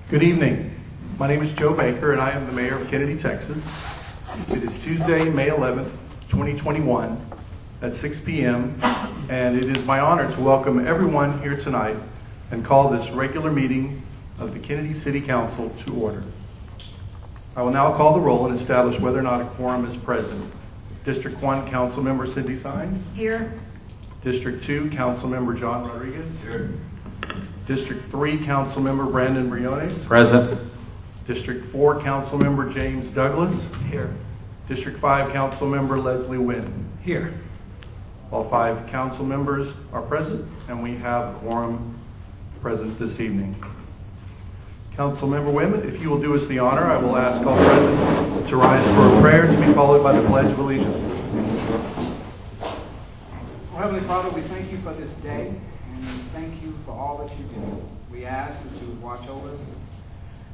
Good evening. My name is Joe Baker, and I am the mayor of Kenedy, Texas. It is Tuesday, May 11th, 2021 at 6 p.m., and it is my honor to welcome everyone here tonight and call this regular meeting of the Kenedy City Council to order. I will now call the roll and establish whether or not a quorum is present. District 1, Councilmember Cindy Sines. Here. District 2, Councilmember John Rodriguez. Here. District 3, Councilmember Brandon Briones. Present. District 4, Councilmember James Douglas. Here. District 5, Councilmember Leslie Wynn. Here. All 5 council members are present, and we have a quorum present this evening. Councilmember Wynn, if you will do us the honor, I will ask all present to rise for a prayer to be followed by the Pledge of Allegiance. Well, Heavenly Father, we thank you for this day, and we thank you for all that you do. We ask that you would watch over us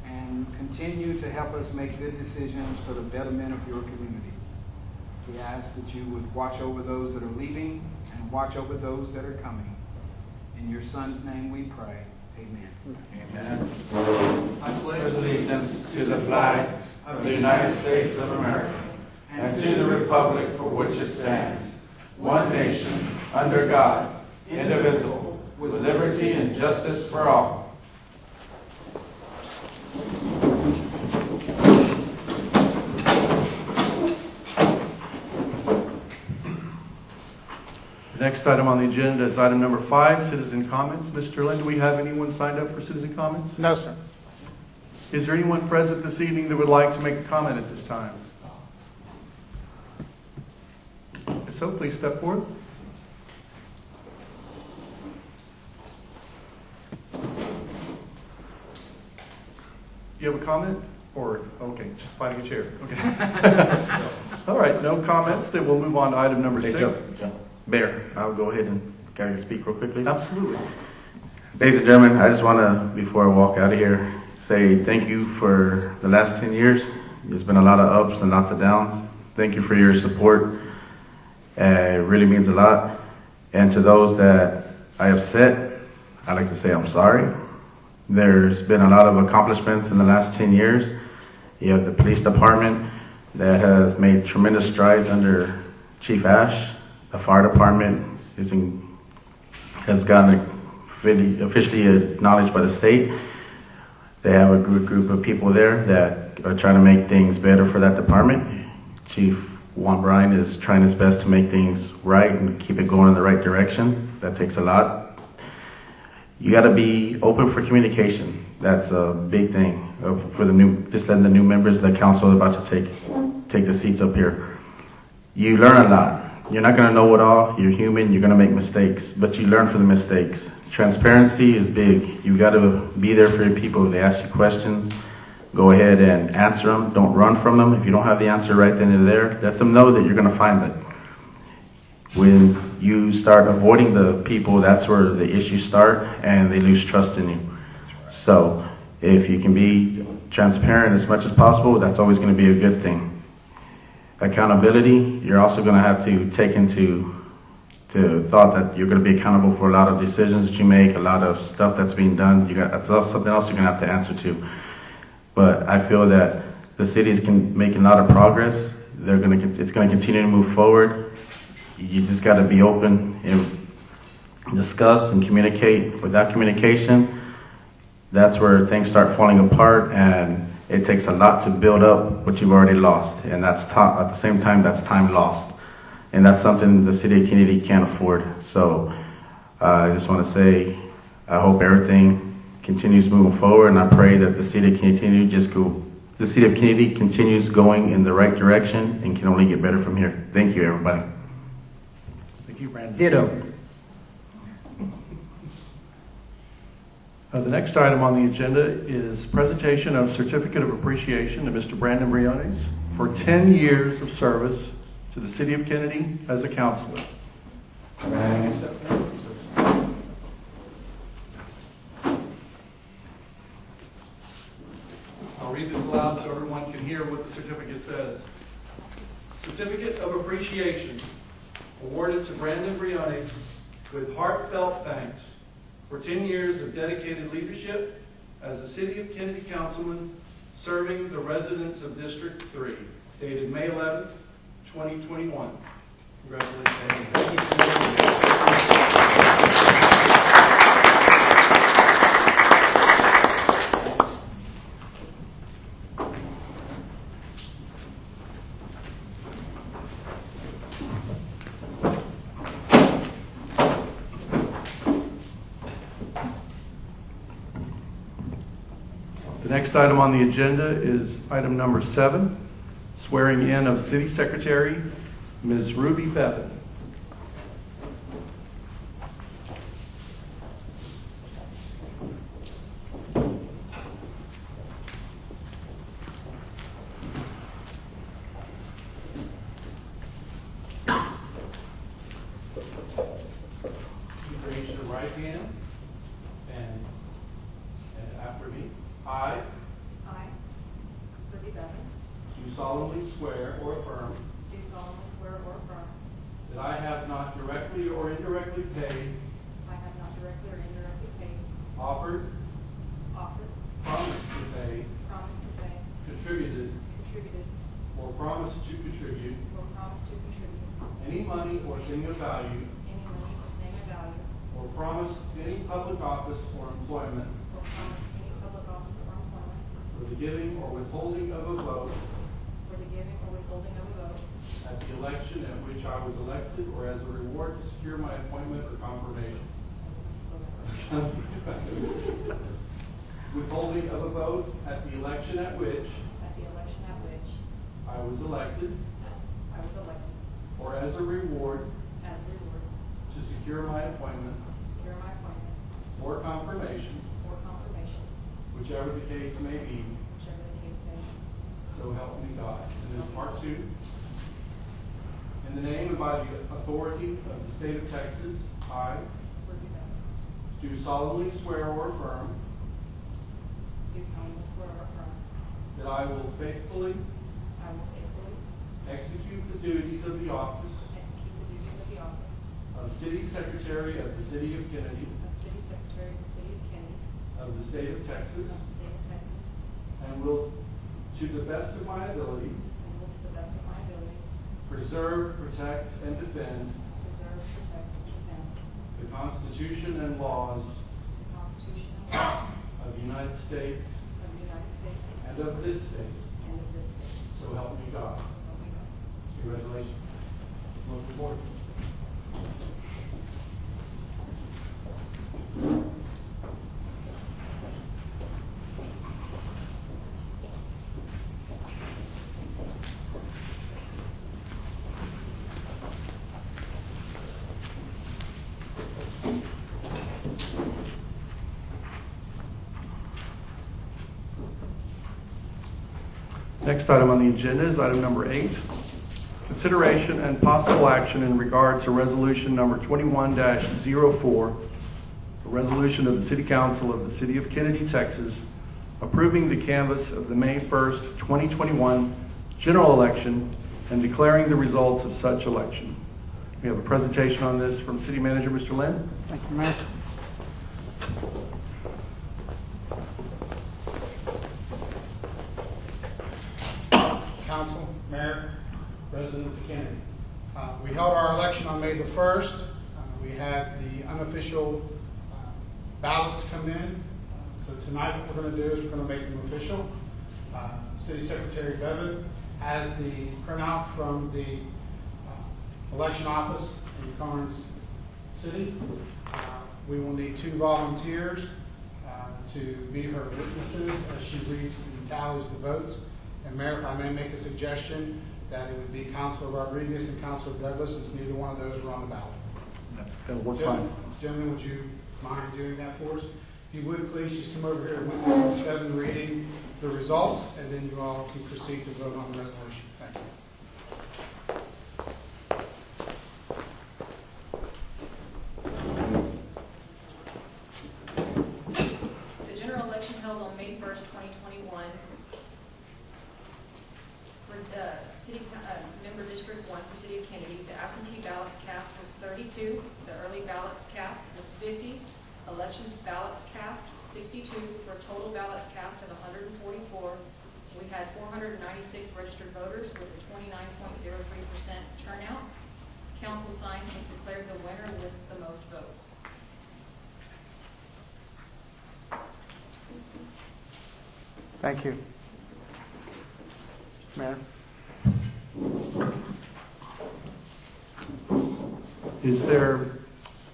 and continue to help us make good decisions for the betterment of your community. We ask that you would watch over those that are leaving and watch over those that are coming. In your Son's name we pray. Amen. Amen. I pledge allegiance to the flag of the United States of America and to the republic for which it stands, one nation, under God, indivisible, with liberty and justice for all. The next item on the agenda is item number 5, citizen comments. Mr. Lynn, do we have anyone signed up for citizen comments? No, sir. Is there anyone present this evening that would like to make a comment at this time? If so, please step forward. Do you have a comment? Or, okay, just finding a chair. Okay. All right, no comments. Then we'll move on to item number 6. Joe. Mayor, I'll go ahead and can I speak real quickly? Absolutely. Ladies and gentlemen, I just want to, before I walk out of here, say thank you for the last 10 years. There's been a lot of ups and lots of downs. Thank you for your support. It really means a lot. And to those that I have upset, I'd like to say I'm sorry. There's been a lot of accomplishments in the last 10 years. You have the police department that has made tremendous strides under Chief Ash. The fire department has gotten officially acknowledged by the state. They have a good group of people there that are trying to make things better for that department. Chief Juan Bryan is trying his best to make things right and keep it going in the right direction. That takes a lot. You got to be open for communication. That's a big thing for just letting the new members of the council are about to take the seats up here. You learn a lot. You're not going to know it all. You're human. You're going to make mistakes, but you learn from the mistakes. Transparency is big. You got to be there for your people. If they ask you questions, go ahead and answer them. Don't run from them. If you don't have the answer right then and there, let them know that you're going to find it. When you start avoiding the people, that's where the issues start and they lose trust in you. So if you can be transparent as much as possible, that's always going to be a good thing. Accountability, you're also going to have to take into thought that you're going to be accountable for a lot of decisions that you make, a lot of stuff that's being done. That's something else you're going to have to answer to. But I feel that the city's making a lot of progress. It's going to continue to move forward. You just got to be open and discuss and communicate. Without communication, that's where things start falling apart, and it takes a lot to build up what you've already lost. And at the same time, that's time lost. And that's something the city of Kenedy can't afford. So I just want to say, I hope everything continues moving forward, and I pray that the city of Kenedy continues going in the right direction and can only get better from here. Thank you, everybody. Thank you, Brandon. Ditto. The next item on the agenda is presentation of certificate of appreciation to Mr. Brandon Briones for 10 years of service to the city of Kenedy as a councilor. I'll read this aloud so everyone can hear what the certificate says. Certificate of appreciation awarded to Brandon Briones with heartfelt thanks for 10 years of dedicated leadership as a City of Kennedy Councilman serving the residents of District 3, dated May 11th, 2021. Congratulations. Thank The next item on the agenda is item number 7, swearing in of City Secretary Ms. Ruby Bevan. Raise your right hand and after me. I Ruby Bevan, do solemnly swear or affirm do solemnly swear or affirm that I have not directly or indirectly paid, I have not directly or indirectly paid, offered, offered, promised to pay, promised to pay, contributed, contributed, or promised to contribute or promised to contribute any money or thing of value, any money or thing of value, or promised any public office or employment or promised any public office or employment for the giving or withholding of a vote for the giving or withholding of a vote at the election at which I was elected, or as a reward to secure my appointment or confirmation. Withholding of a vote at the election at which at the election at which I was elected, I was elected or as a reward as a reward to secure my appointment to secure my appointment or confirmation, or confirmation, whichever the case may be, whichever the case may be. so help me God. And then part 2. In the name and by the authority of the state of Texas, I Ruby Bevan, do solemnly swear or affirm do solemnly swear or affirm that I will faithfully I will faithfully execute the duties of the office execute the duties of the office of City Secretary of the City of Kennedy of City Secretary of the City of Kenedy of the state of Texas, of the State of Texas, and will, to the best of my ability, and will to the best of my ability preserve, protect, and defend preserve, protect, and defend the Constitution and laws the Constitution and laws of the United States of the United States and of this state. and of this state. So help me God. So help me God. Congratulations. Welcome aboard. Next item on the agenda is item number 8. Consideration and possible action in regard to resolution number 21-04, a resolution of the City Council of the City of Kenedy, Texas, approving the canvass of the May 1st, 2021 general election and declaring the results of such election. We have a presentation on this from City Manager Mr. Lynn. Thank you, Mayor. Council, Mayor, residents of Kenedy. We held our election on May the 1st. We had the unofficial ballots come in. So tonight what we're going to do is we're going to make them official. City Secretary Bevan has the printout from the election office in Karnes City. We will need 2 volunteers to be her witnesses as she reads and tallies the votes. And Mayor, if I may make a suggestion, that it would be Councilor Rodriguez and Councilor Douglas, since neither one of those were on the ballot. That's going to work fine. Gentlemen, would you mind doing that for us? If you would, please just come over here and witness Ms. Bevan reading the results, and then you all can proceed to vote on the resolution. Thank you. The general election held on May 1st, 2021 for City Member District 1 for City of Kenedy. The absentee ballots cast was 32. The early ballots cast was 50. Elections ballots cast, 62, for total ballots cast of 144. We had 496 registered voters with a 29.03% turnout. Council Signs was declared the winner with the most votes. Thank you. Mayor? Is there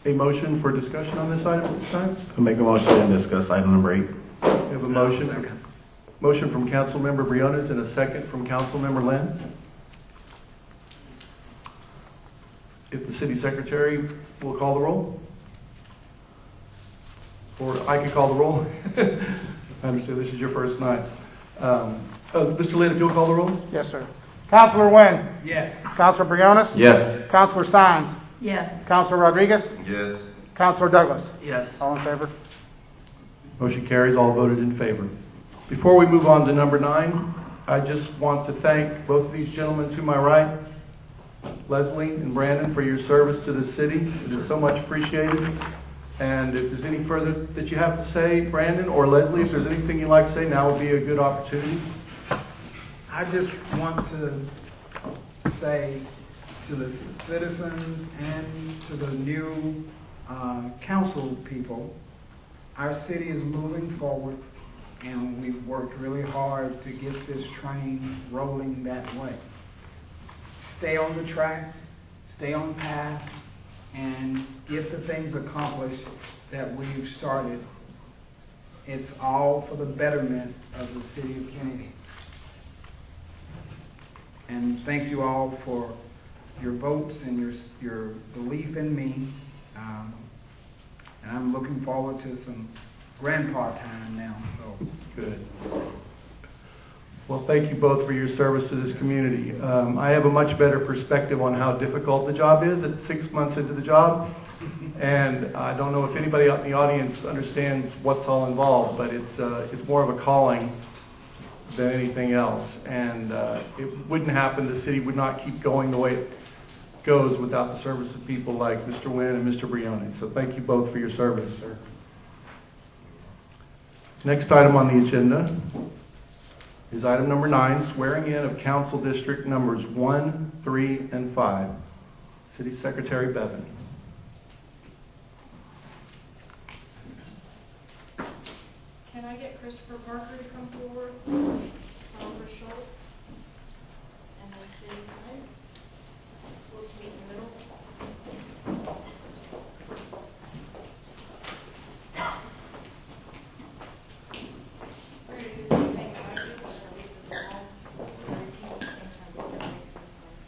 a motion for discussion on this item at this time? I'll make a motion to discuss item number 8. We have a motion from Councilmember Briones and a second from Councilmember Lynn. If the city secretary will call the roll. Or I could call the roll. I understand this is your first night. Mr. Lynn, if you'll call the roll. Yes, sir. Councilor Wynn? Yes. Councilor Briones? Yes. Councilor Sines? Yes. Councilor Rodriguez? Yes. Councilor Douglas? Yes. All in favor? Motion carries, all voted in favor. Before we move on to number 9, I just want to thank both of these gentlemen to my right, Leslie and Brandon, for your service to the city. It is so much appreciated. And if there's any further that you have to say, Brandon or Leslie, if there's anything you'd like to say, now would be a good opportunity. I just want to say to the citizens and to the new council people, our city is moving forward, and we've worked really hard to get this train rolling that way. Stay on the track, stay on path, and get the things accomplished that we've started. It's all for the betterment of the city of Kenedy. And thank you all for your votes and your belief in me. And I'm looking forward to some grandpa time now. So Good. Well, thank you both for your service to this community. I have a much better perspective on how difficult the job is at 6 months into the job. And I don't know if anybody out in the audience understands what's all involved, but it's more of a calling than anything else. And it wouldn't happen, the city would not keep going the way it goes without the service of people like Mr. Wynn and Mr. Briones. So thank you both for your service, sir. Next item on the agenda is item number 9, swearing in of council district numbers 1, 3, and 5. City Secretary Bevan. Can I get Christopher Parker to come forward? Sandra Schultz? And then City Signs? We'll just meet in the middle. We're going to do the same thing that I did. We're going to leave this wall. We're going to repeat at the same time. We're going to make the signs.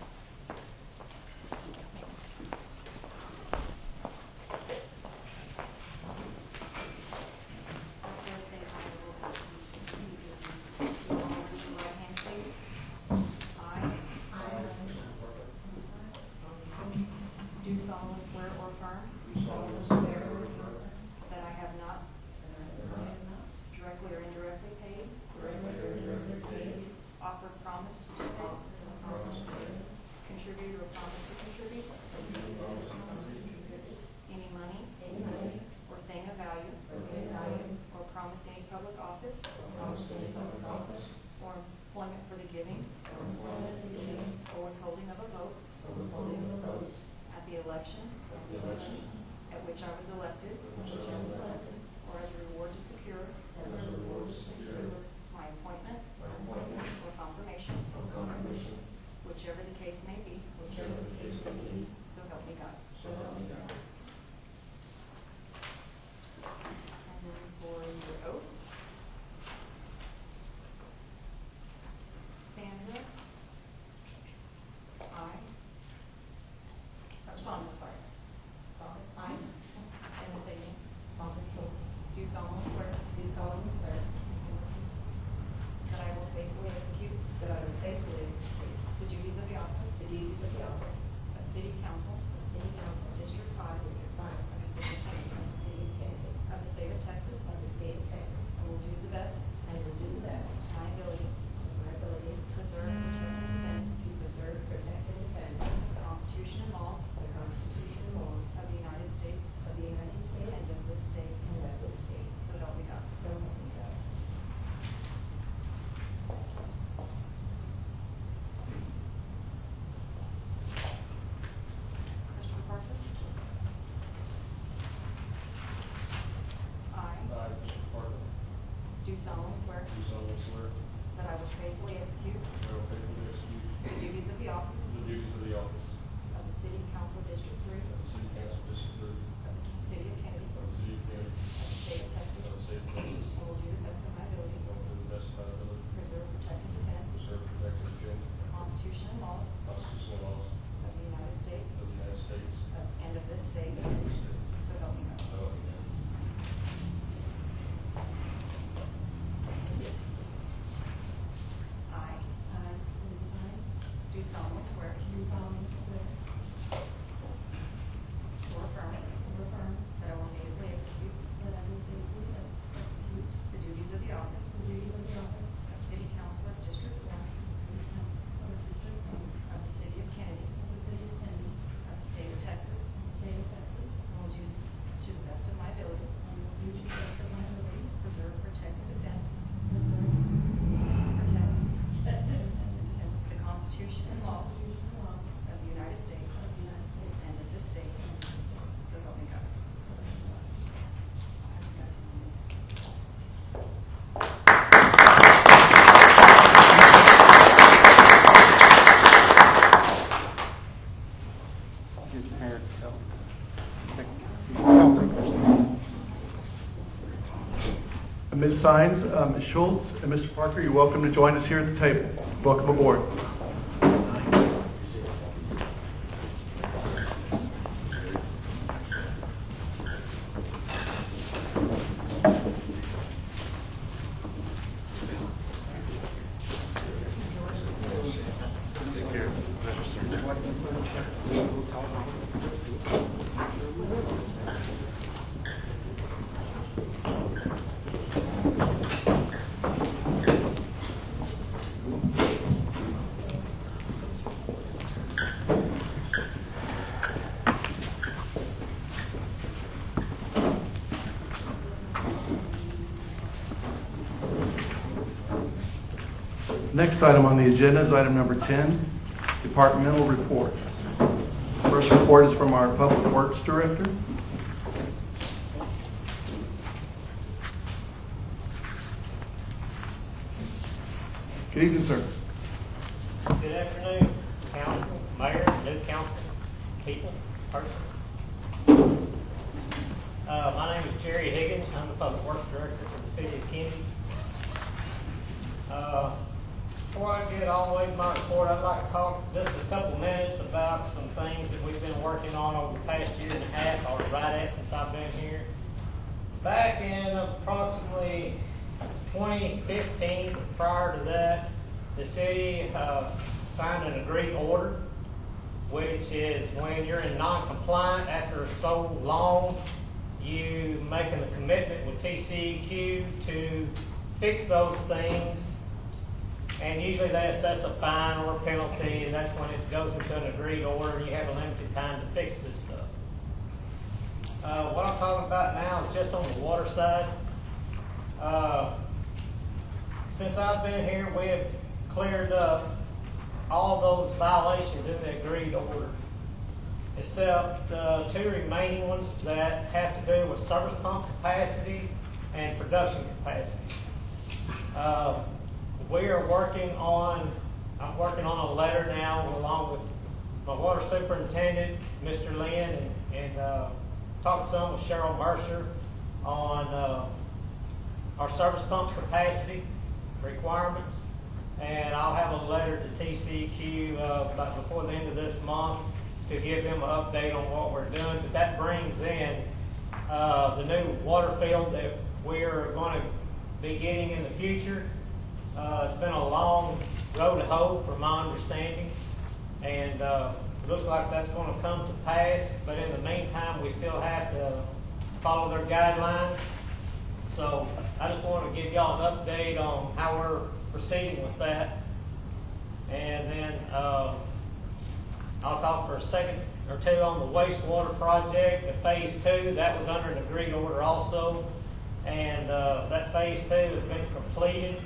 After I say I will ask you to raise your right hand, please. Do solemnly swear or affirm that I have not directly or indirectly paid, offered, promised to pay, contributed or promised to contribute any money or thing of value or promised any public office or employment for the giving or withholding of a vote at the election at which I was elected or as a reward to secure my appointment or confirmation, whichever the case may be, so help me God. And then for your oath, Sandra, Sandra, sorry. I, and the same name. Do solemnly swear. Do solemnly swear do solemnly swear that I will faithfully execute that I will faithfully execute the duties of the office the duties of the office of the City Council District 3 of the City Council District 3 of the City of Kennedy, of the City of Kenedy, of the State of Texas, of the State of Texas, and will do the best of my ability and will do the best of my ability preserve, protect, and defend preserve, protect, and defend the Constitution and laws the Constitution and laws of the United States of the United States and of this state, and of this state. so help me God. So help me God. I do solemnly swear or affirm that I will faithfully execute the duties of the office of City Council of District 1 of the City of Kennedy, of the State of Texas, and will do to the best of my ability preserve, protect, and defend the Constitution and laws of the United States and of this state, so help me God. You guys sign this. Ms. Sines, Ms. Schultz, and Mr. Parker, you're welcome to join us here at the table. Welcome aboard. Next item on the agenda is item number 10, departmental reports. First report is from our Public Works Director. Good evening, sir. Good afternoon, council, mayor, new council, people, person. My name is Jerry Higgins. I'm the Public Works Director for the City of Kenedy. Before I get all the way to my report, I'd like to talk just a couple minutes about some things that we've been working on over the past year and a half, or right at since I've been here. Back in approximately 2015, prior to that, the city signed an agreed order, which is when you're in non-compliant after so long, you making a commitment with TCEQ to fix those things, and usually they assess a fine or a penalty, and that's when it goes into an agreed order, and you have a limited time to fix this stuff. What I'm talking about now is just on the water side. Since I've been here, we have cleared up all those violations in the agreed order, except two remaining ones that have to do with service pump capacity and production capacity. I'm working on a letter now along with my water superintendent, Mr. Lynn, and talked some with Cheryl Mercer on our service pump capacity requirements. And I'll have a letter to TCEQ about before the end of this month to give them an update on what we're doing. But that brings in the new water field that we're going to be getting in the future. It's been a long road to hoe, from my understanding, and it looks like that's going to come to pass. But in the meantime, we still have to follow their guidelines. So I just want to give y'all an update on how we're proceeding with that. And then I'll talk for a second or two on the wastewater project, the phase 2. That was under an agreed order also. And that phase 2 has been completed.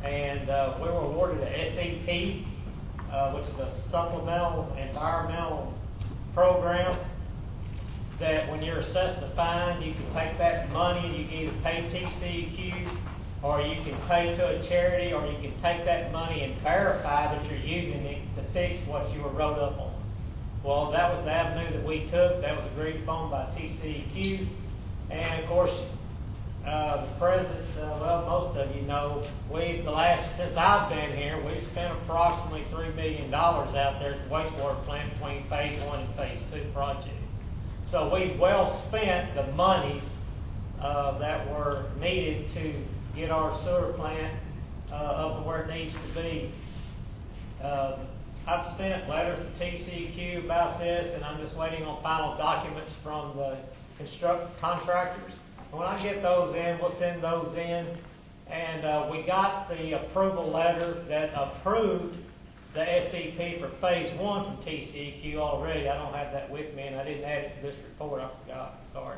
And we were awarded a SEP, which is a supplemental environmental program, that when you're assessed a fine, you can take that money and you can either pay TCEQ or you can pay to a charity, or you can take that money and verify that you're using it to fix what you were wrote up on. Well, that was the avenue that we took. That was agreed upon by TCEQ. And of course, the president, well, most of you know, since I've been here, we've spent approximately $3 million out there at the wastewater plant between phase 1 and phase 2 project. So we well spent the monies that were needed to get our sewer plant up to where it needs to be. I've sent letters to TCEQ about this, and I'm just waiting on final documents from the contractors. And when I get those in, we'll send those in. And we got the approval letter that approved the SCP for phase 1 from TCEQ already. I don't have that with me, and I didn't add it to this report. I forgot. Sorry.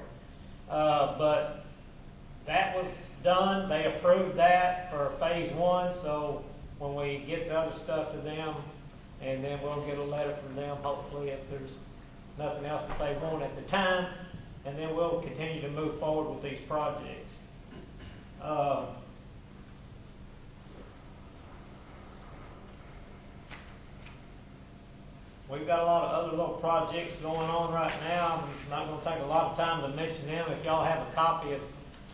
But that was done. They approved that for phase 1. So when we get the other stuff to them, and then we'll get a letter from them, hopefully, if there's nothing else that they want at the time, and then we'll continue to move forward with these projects. We've got a lot of other little projects going on right now. I'm not going to take a lot of time to mention them. If y'all have a copy of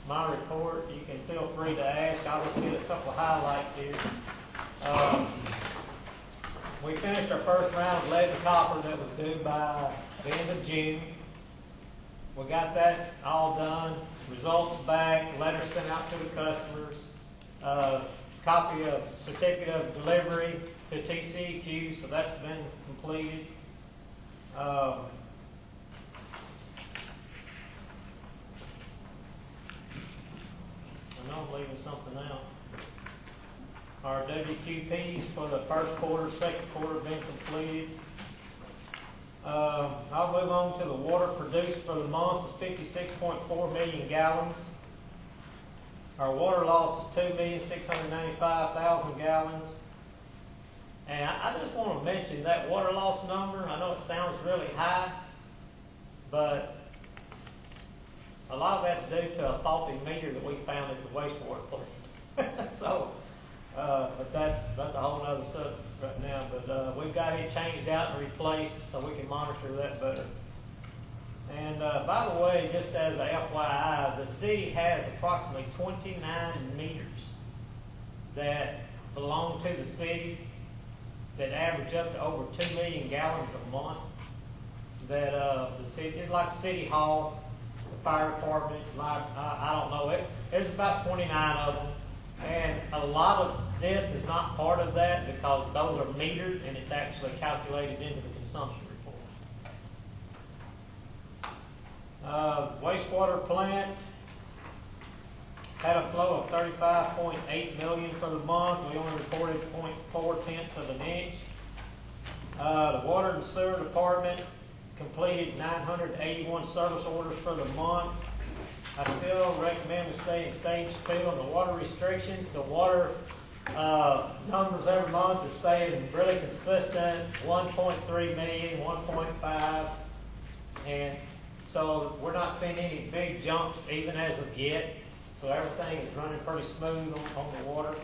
my report, you can feel free to ask. I'll just hit a couple of highlights here. We finished our first round of lead and copper that was due by the end of June. We got that all done. Results back, letters sent out to the customers, copy of certificate of delivery to TCEQ, so that's been completed. I know I'm leaving something out. Our WQPs for the first quarter, second quarter have been completed. I'll move on to the water produced for the month was 56.4 million gallons. Our water loss is 2,695,000 gallons. And I just want to mention that water loss number. I know it sounds really high, but a lot of that's due to a faulty meter that we found at the wastewater plant. So, but that's a whole other subject right now. But we've got it changed out and replaced so we can monitor that better. And by the way, just as a FYI, the city has approximately 29 meters that belong to the city that average up to over 2 million gallons a month. That the city, just like City Hall, the fire department, like I don't know, there's about 29 of them. And a lot of this is not part of that because those are metered and it's actually calculated into the consumption report. Wastewater plant had a flow of 35.8 million for the month. We only reported 0.4 of an inch. The water and sewer department completed 981 service orders for the month. I still recommend we stay in stage 2 on the water restrictions. The water numbers every month are staying really consistent, 1.3 million, 1.5, and so we're not seeing any big jumps even as of yet. So everything is running pretty smooth on the water.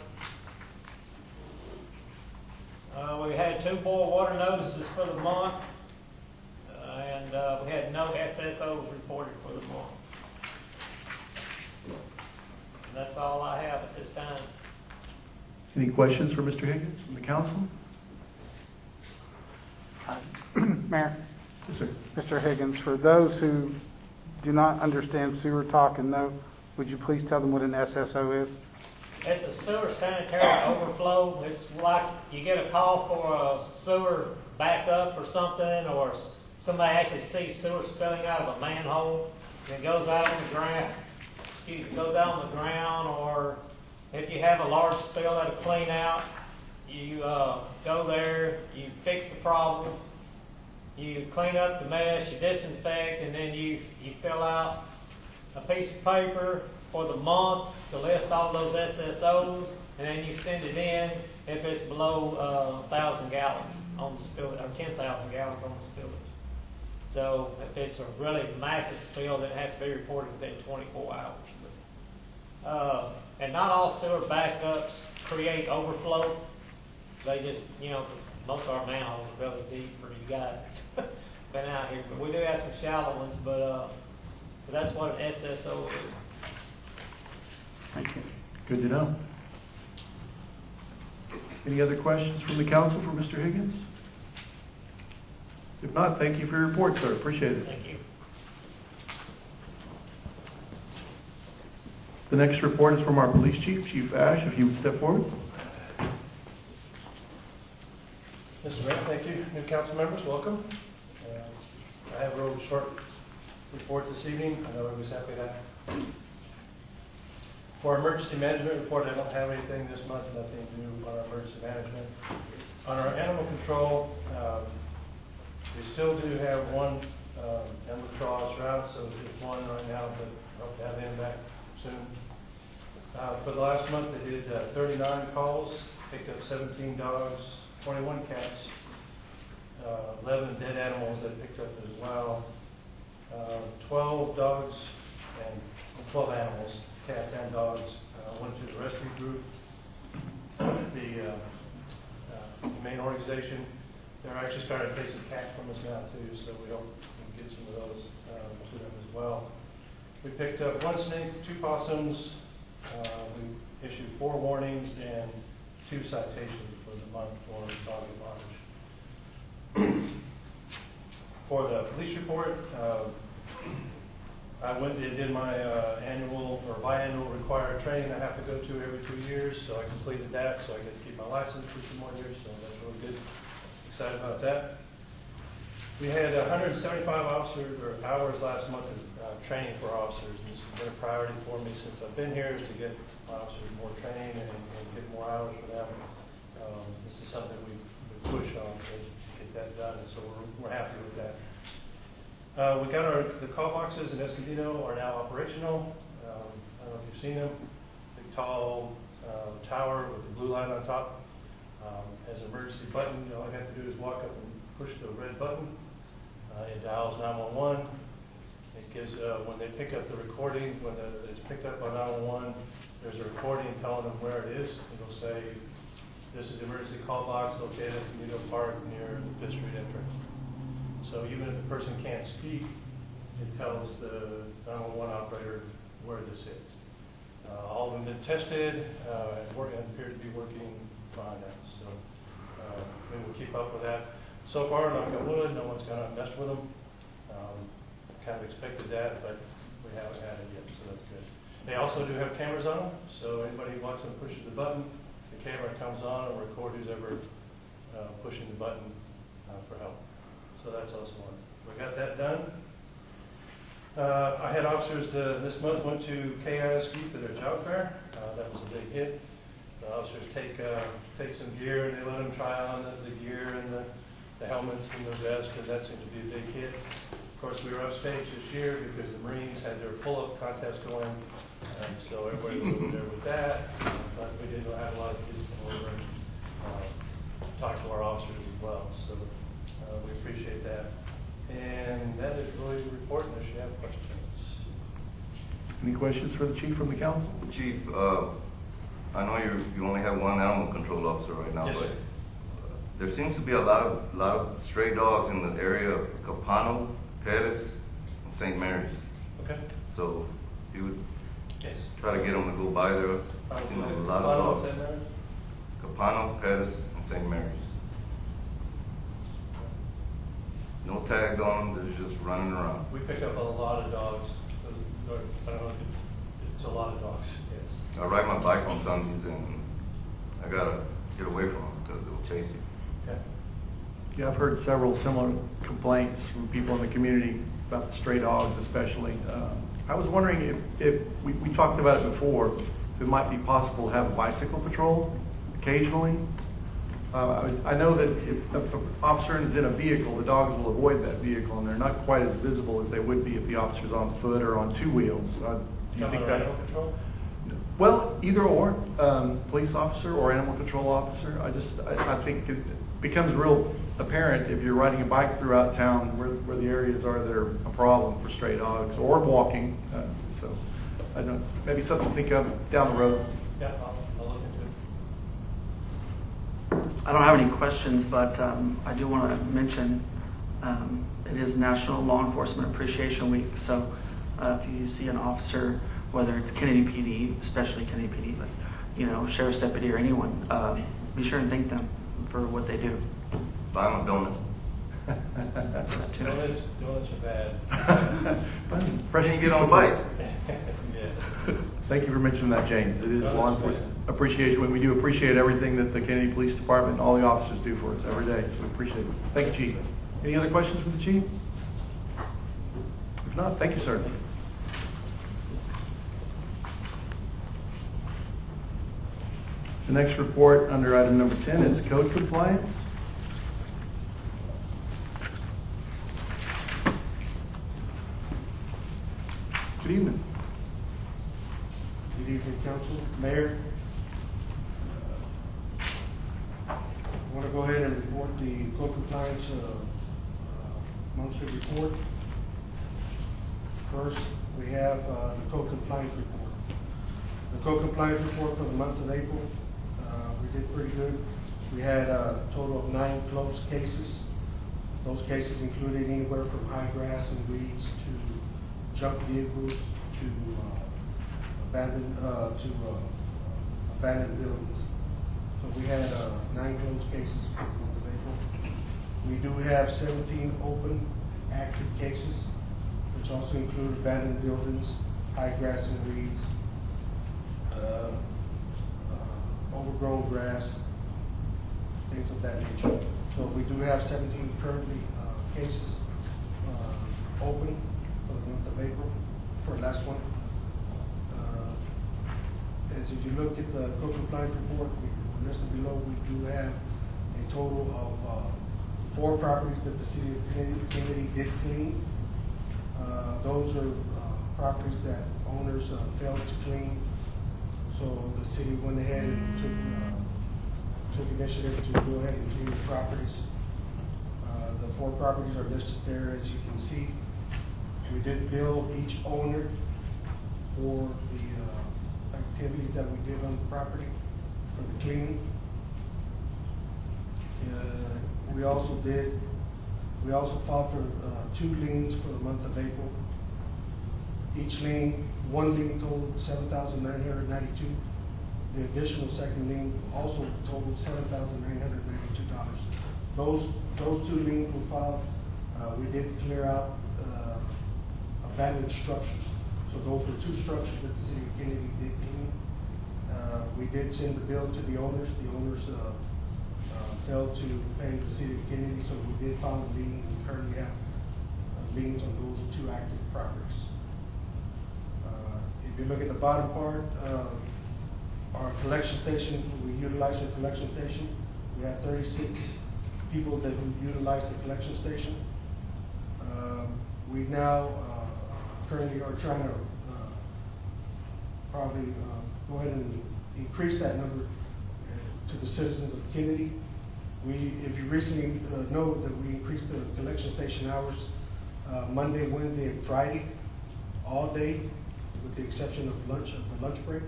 We had 2 boil water notices for the month, and we had no SSOs reported for the month. And that's all I have at this time. Any questions for Mr. Higgins from the council? Mayor, Yes, sir. Mr. Higgins, for those who do not understand sewer talk and know, would you please tell them what an SSO is? It's a sewer sanitary overflow. It's like you get a call for a sewer backup or something, or somebody actually sees sewer spilling out of a manhole, and it goes out on the ground. It goes out on the ground, or if you have a large spill that'll clean out, you go there, you fix the problem, you clean up the mess, you disinfect, and then you fill out a piece of paper for the month to list all those SSOs, and then you send it in if it's below 1,000 gallons on the spill, or 10,000 gallons on the spillage. So if it's a really massive spill, then it has to be reported within 24 hours. And And not all sewer backups create overflow. They just, you know, 'cause most of our manholes are really deep for you guys that's been out here. But we do have some shallow ones, but that's what an SSO is. Thank you. Good to know. Any other questions from the council for Mr. Higgins? If not, thank you for your report, sir. Appreciate it. Thank you. The next report is from our police chief, Chief Ash, if you would step forward. Mr. Mayor, thank you. New council members, welcome. I have a real short report this evening. I know everybody's happy with that. For our emergency management report, I don't have anything this month, nothing new on our emergency management. On our animal control, we still do have one animal control officer out, so it's just one right now, but I hope to have him back soon. For the last month, they did 39 calls, picked up 17 dogs, 21 cats, 11 dead animals that picked up as well, 12 dogs and 12 animals, cats and dogs, went to the rescue group. The main organization, they're actually starting to take some cats from us now too, so we hope we can get some of those to them as well. We picked up 1 snake, 2 possums, we issued 4 warnings and 2 citations for the month for dog bondage. For the police report, I went and did my annual or biannual required training I have to go to every 2 years, so I completed that, so I get to keep my license for 2 more years, so that's really good. Excited about that. We had 175 officers or hours last month of training for officers, and this has been a priority for me since I've been here, is to get officers more training and get more hours for them. This is something we push on to get that done, and so we're happy with that. We got the call boxes in Escondido are now operational. I don't know if you've seen them. Big tall tower with the blue light on top. Has an emergency button. All you have to do is walk up and push the red button. It dials 911. It gives, when they pick up the recording, when it's picked up on 911, there's a recording telling them where it is. It'll say, this is the emergency call box located at Escondido Park near the 5th Street entrance. So even if the person can't speak, it tells the 911 operator where this is. All of them have been tested and appear to be working fine now. So we will keep up with that. So far, knock on wood, no one's gone out and messed with them. Kind of expected that, but we haven't had it yet, so that's good. They also do have cameras on them, so anybody who walks and pushes the button, the camera comes on and record who's ever pushing the button for help. So that's also one. We got that done. I had officers this month went to KISD for their job fair. That was a big hit. The officers take some gear and they let them try on the gear and the helmets and the vests, and that seemed to be a big hit. Of course, we were upstage this year because the Marines had their pull-up contest going, and so everybody was over there with that. But we did have a lot of kids come over and talk to our officers as well. So we appreciate that. And that is really the report unless you have questions. Any questions for the chief from the council? Chief, I know you only have one animal control officer right now, Yes, but sir. There seems to be a lot of stray dogs in the area of Capano, Perez, and St. Mary's. Okay. So you would Yes. try to get them to go by there. Seems like a lot of dogs. Capano, Perez, and St. Mary's. No tags on them, they're just running around. We pick up a lot of dogs. I don't know, it's a lot of dogs, yes. I ride my bike on Sundays and I gotta get away from them because they'll chase you. Okay. Yeah, I've heard several similar complaints from people in the community about the stray dogs especially. I was wondering if we talked about it before, if it might be possible to have a bicycle patrol occasionally. I know that if an officer is in a vehicle, the dogs will avoid that vehicle, and they're not quite as visible as they would be if the officer's on foot or on 2 wheels. Do you think that? Animal control? Well, either or, police officer or animal control officer. I think it becomes real apparent if you're riding a bike throughout town where the areas are that are a problem for stray dogs or walking. So I don't, maybe something to think of down the road. Yeah, I'll look into it. I don't have any questions, but I do want to mention it is National Law Enforcement Appreciation Week. So if you see an officer, whether it's Kenedy PD, especially Kenedy PD, but sheriff's deputy or anyone, be sure and thank them for what they do. Buy them a donut. Donuts are bad. Fresh Can you get on a bike? Yeah. Thank you for mentioning that, James. It is No, Law that's Enforcement Appreciation Week. We do appreciate everything that the Kennedy Police Department and all the officers do for us every day, so we appreciate it. Thank you, Chief. Any other questions for the Chief? If not, thank you, sir. The next report under item number 10 is code compliance. Good evening. Good evening, Council, Mayor. I want to go ahead and report the code compliance monthly report. First, we have the code compliance report. The code compliance report for the month of April, we did pretty good. We had a total of 9 closed cases. Those cases included anywhere from high grass and weeds to junk vehicles to abandoned buildings. So we had 9 closed cases for the month of April. We do have 17 open active cases, which also include abandoned buildings, high grass and weeds, overgrown grass, things of that nature. So we do have 17 currently cases open for the month of April, for last one. As if you look at the code compliance report, listed below, we do have a total of 4 properties that the city of Kenedy did clean. Those are properties that owners failed to clean. So the city went ahead and took initiative to go ahead and clean the properties. The 4 properties are listed there, as you can see. We did bill each owner for the activities that we did on the property for the cleaning. We also filed for 2 liens for the month of April. Each lien, 1 lien totaled $7,992. The additional second lien also totaled $7,992. Those 2 liens were filed. We did clear out abandoned structures. So those were 2 structures that the city of Kenedy did clean. We did send the bill to the owners. The owners failed to pay the city of Kenedy, so we did file a lien and currently have liens on those 2 active properties. If you look at the bottom part, our collection station, we utilize our collection station. We have 36 people that who utilize the collection station. We now currently are trying to probably go ahead and increase that number to the citizens of Kenedy. If you recently know that we increased the collection station hours Monday, Wednesday, and Friday, all day, with the exception of the lunch break,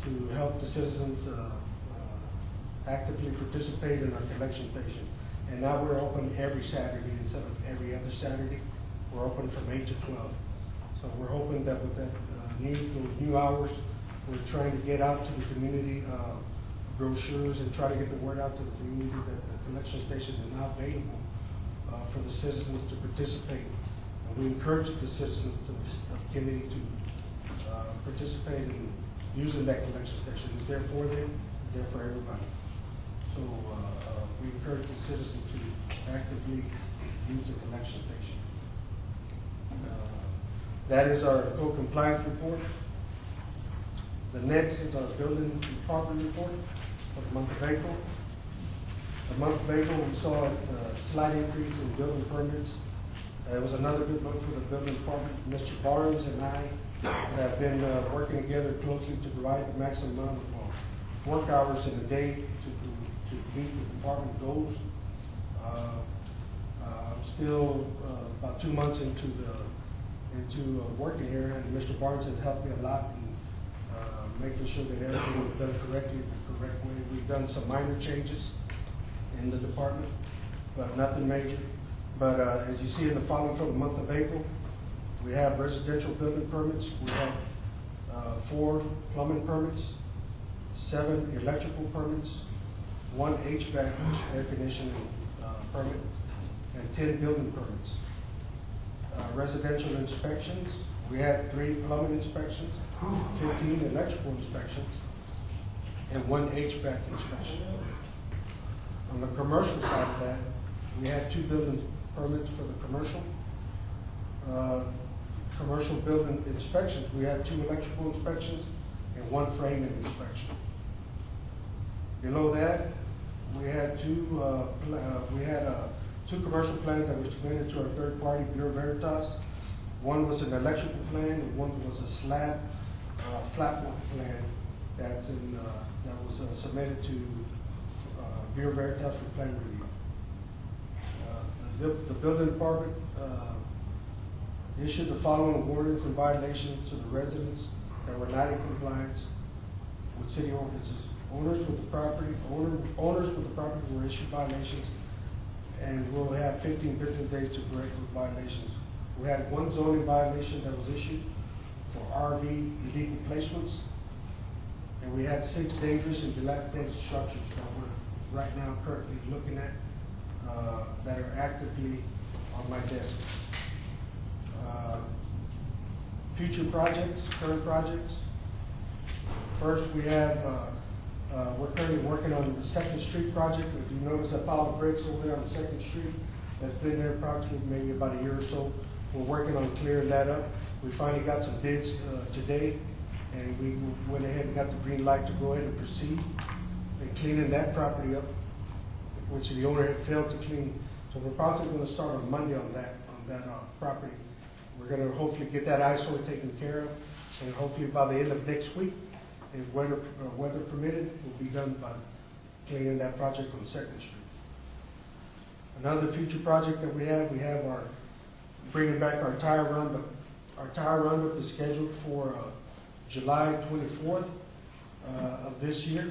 to help the citizens actively participate in our collection station. And now we're open every Saturday instead of every other Saturday. We're open from 8 to 12. So we're hoping that with that those new hours, we're trying to get out to the community brochures and try to get the word out to the community that the collection station is now available for the citizens to participate. And we encourage the citizens of Kenedy to participate in using that collection station. It's there for them, it's there for everybody. So we encourage the citizens to actively use the collection station. That is our code compliance report. The next is our building and property report for the month of April. The month of April, we saw a slight increase in building permits. It was another good month for the building department. Mr. Barnes and I have been working together closely to provide the maximum amount of work hours in a day to meet the department goals. I'm still about 2 months into working here, and Mr. Barnes has helped me a lot in making sure that everything was done correctly, the correct way. We've done some minor changes in the department, but nothing major. But as you see in the following for the month of April, we have residential building permits. We have 4 plumbing permits, 7 electrical permits, 1 HVAC, air conditioning permit, and 10 building permits. Residential inspections, we had 3 plumbing inspections, 15 electrical inspections, and 1 HVAC inspection. On the commercial side of that, we had 2 building permits for the commercial. Commercial building inspections, we had 2 electrical inspections and 1 framing inspection. Below that, we had 2 commercial plans that were submitted to our third party, Bureau Veritas. One was an electrical plan and one was a slab flat work plan that was submitted to Bureau Veritas for plan review. The building department issued the following warnings and violations to the residents that were not in compliance with city ordinances. Owners with the property were issued violations, and will have 15 business days to correct the violations. We had 1 zoning violation that was issued for RV illegal placements, and we had 6 dangerous and dilapidated structures that we're right now currently looking at that are actively on my desk. Future projects, current projects. First, we have, we're currently working on the 2nd Street project. If you notice that pile of bricks over there on 2nd Street, that's been there approximately maybe about a year or so. We're working on clearing that up. We finally got some bids today, and we went ahead and got the green light to go ahead and proceed in cleaning that property up, which the owner had failed to clean. So we're probably going to start on Monday on that property. We're going to hopefully get that eyesore taken care of, and hopefully by the end of next week, if weather permitted, will be done by cleaning that project on 2nd Street. Another future project that we have our bringing back our tire roundup. Our tire roundup is scheduled for July 24th of this year.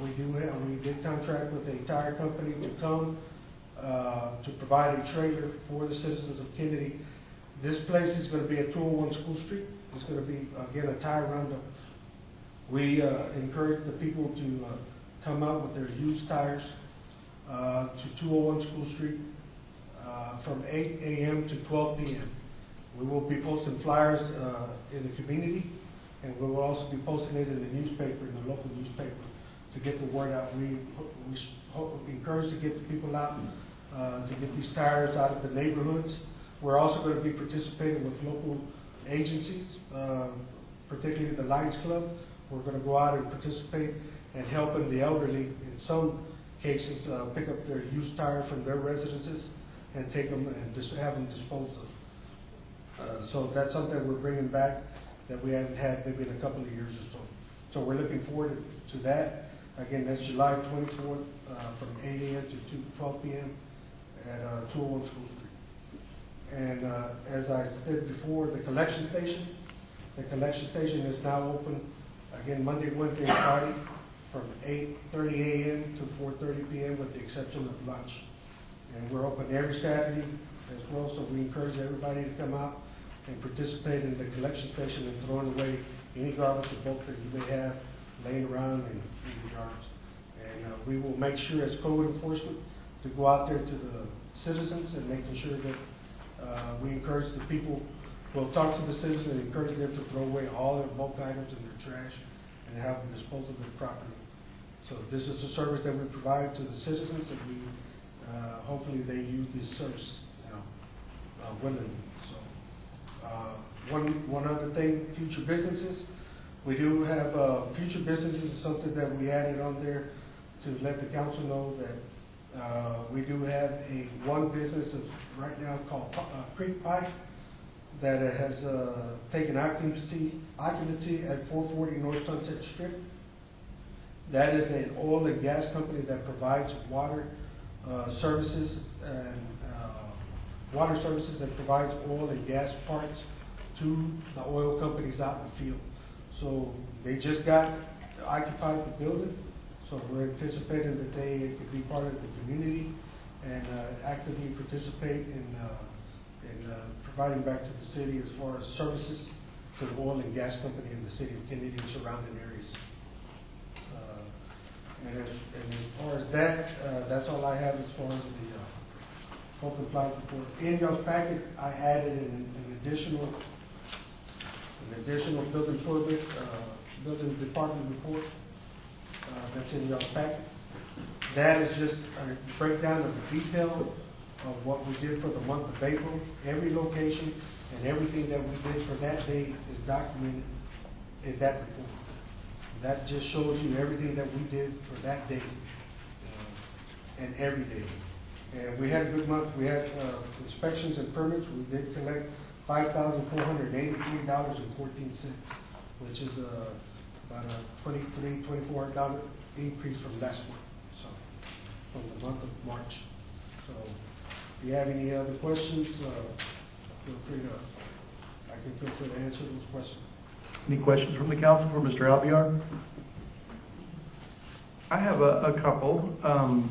We did contract with a tire company to come to provide a trailer for the citizens of Kenedy. This place is going to be at 201 School Street. It's going to be, again, a tire roundup. We encourage the people to come out with their used tires to 201 School Street from 8 a.m. to 12 p.m. We will be posting flyers in the community, and we will also be posting it in the newspaper, in the local newspaper, to get the word out. We encourage to get the people out to get these tires out of the neighborhoods. We're also going to be participating with local agencies, particularly the Lions Club. We're going to go out and participate and helping the elderly, in some cases, pick up their used tires from their residences and take them and have them disposed of. So that's something we're bringing back that we haven't had maybe in a couple of years or so. So we're looking forward to that. Again, that's July 24th from 8 a.m. to 12 p.m. at 201 School Street. And as I said before, the collection station is now open again Monday, Wednesday, and Friday from 8:30 a.m. to 4:30 p.m. with the exception of lunch. And we're open every Saturday as well, so we encourage everybody to come out and participate in the collection station and throwing away any garbage or bulk that you may have laying around in the yards. And we will make sure as code enforcement to go out there to the citizens and making sure that we encourage the people, we'll talk to the citizens and encourage them to throw away all their bulk items in their trash and have them dispose of their property. So this is a service that we provide to the citizens, and we hopefully they use this service, willingly. So one other thing, future businesses. We do have future businesses is something that we added on there to let the council know that we do have one business right now called Creek Pipe that has taken occupancy at 440 North Sunset Strip. That is an oil and gas company that provides water services and provides oil and gas parts to the oil companies out in the field. So they just got occupied the building, so we're anticipating that they could be part of the community and actively participate in providing back to the city as far as services to the oil and gas company in the city of Kennedy and surrounding areas. And as far as that, that's all I have as far as the open flight report. In y'all's packet, I added an additional building permit, building department report that's in y'all's packet. That is just a breakdown of the detail of what we did for the month of April. Every location and everything that we did for that day is documented in that report. That just shows you everything that we did for that day and every day. And we had a good month. We had inspections and permits. We did collect $5,483.14, which is about a $24 increase from last month. So from the month of March. So if you have any other questions, feel free to, I can feel free to answer those questions. Any questions from the council for Mr. Albiar? I have a couple.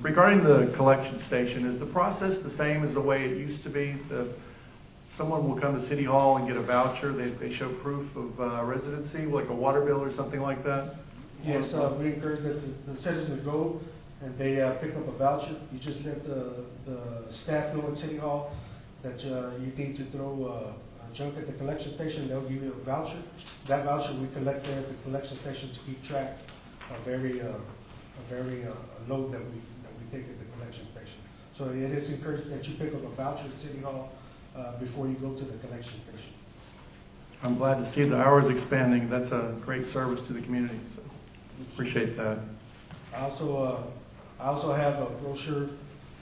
Regarding the collection station, is the process the same as the way it used to be? Someone will come to City Hall and get a voucher. They show proof of residency, like a water bill or something like that? Yes, we encourage that the citizens go and they pick up a voucher. You just let the staff know at City Hall that you need to throw junk at the collection station. They'll give you a voucher. That voucher we collect there at the collection station to keep track of every load that we take at the collection station. So it is encouraged that you pick up a voucher at City Hall before you go to the collection station. I'm glad to see the hours expanding. That's a great service to the community. So appreciate that. I also have a brochure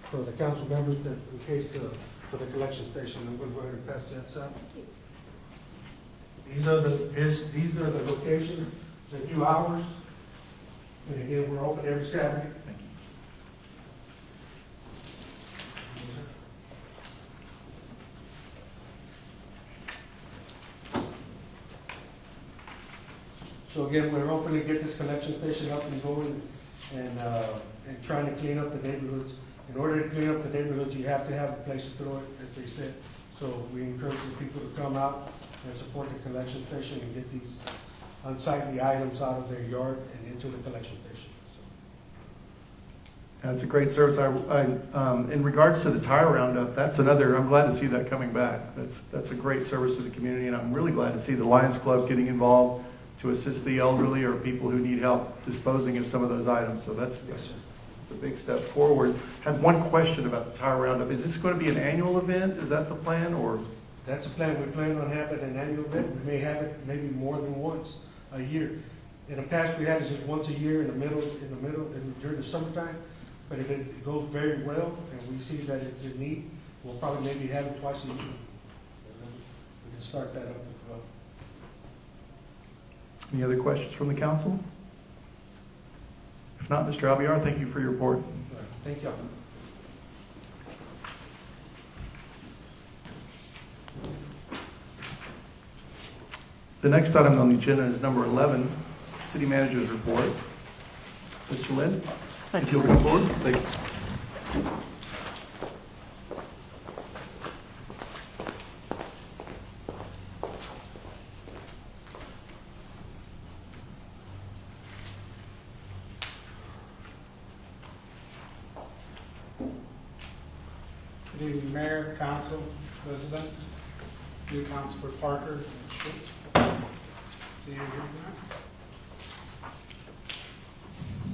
for the council members that in case for the collection station. I'm going to go ahead and pass that out. These are the locations, the new hours. And again, we're open every Saturday. Thank you. So again, we're hoping to get this collection station up and going and trying to clean up the neighborhoods. In order to clean up the neighborhoods, you have to have a place to throw it, as they said. So we encourage the people to come out and support the collection station and get these unsightly items out of their yard and into the collection station. That's a great service. In regards to the tire roundup, that's another, I'm glad to see that coming back. That's a great service to the community, and I'm really glad to see the Lions Club getting involved to assist the elderly or people who need help disposing of some of those items. So that's a big step forward. I had one question about the tire roundup. Is this going to be an annual event? Is that the plan, or? That's the plan. We plan on having an annual event. We may have it maybe more than once a year. In the past, we had it just once a year during the summertime. But if it goes very well and we see that it's in need, we'll probably maybe have it twice a year. We can start that up as well. Any other questions from the council? If not, Mr. Albiar, thank you for your report. Right. Thank you. The next item on the agenda is number 11, City Manager's Report. Mr. Lynn? Thank you. Come forward. Thank you. Good evening, Mayor, Council, residents, new Councilor Parker and Schultz. See you here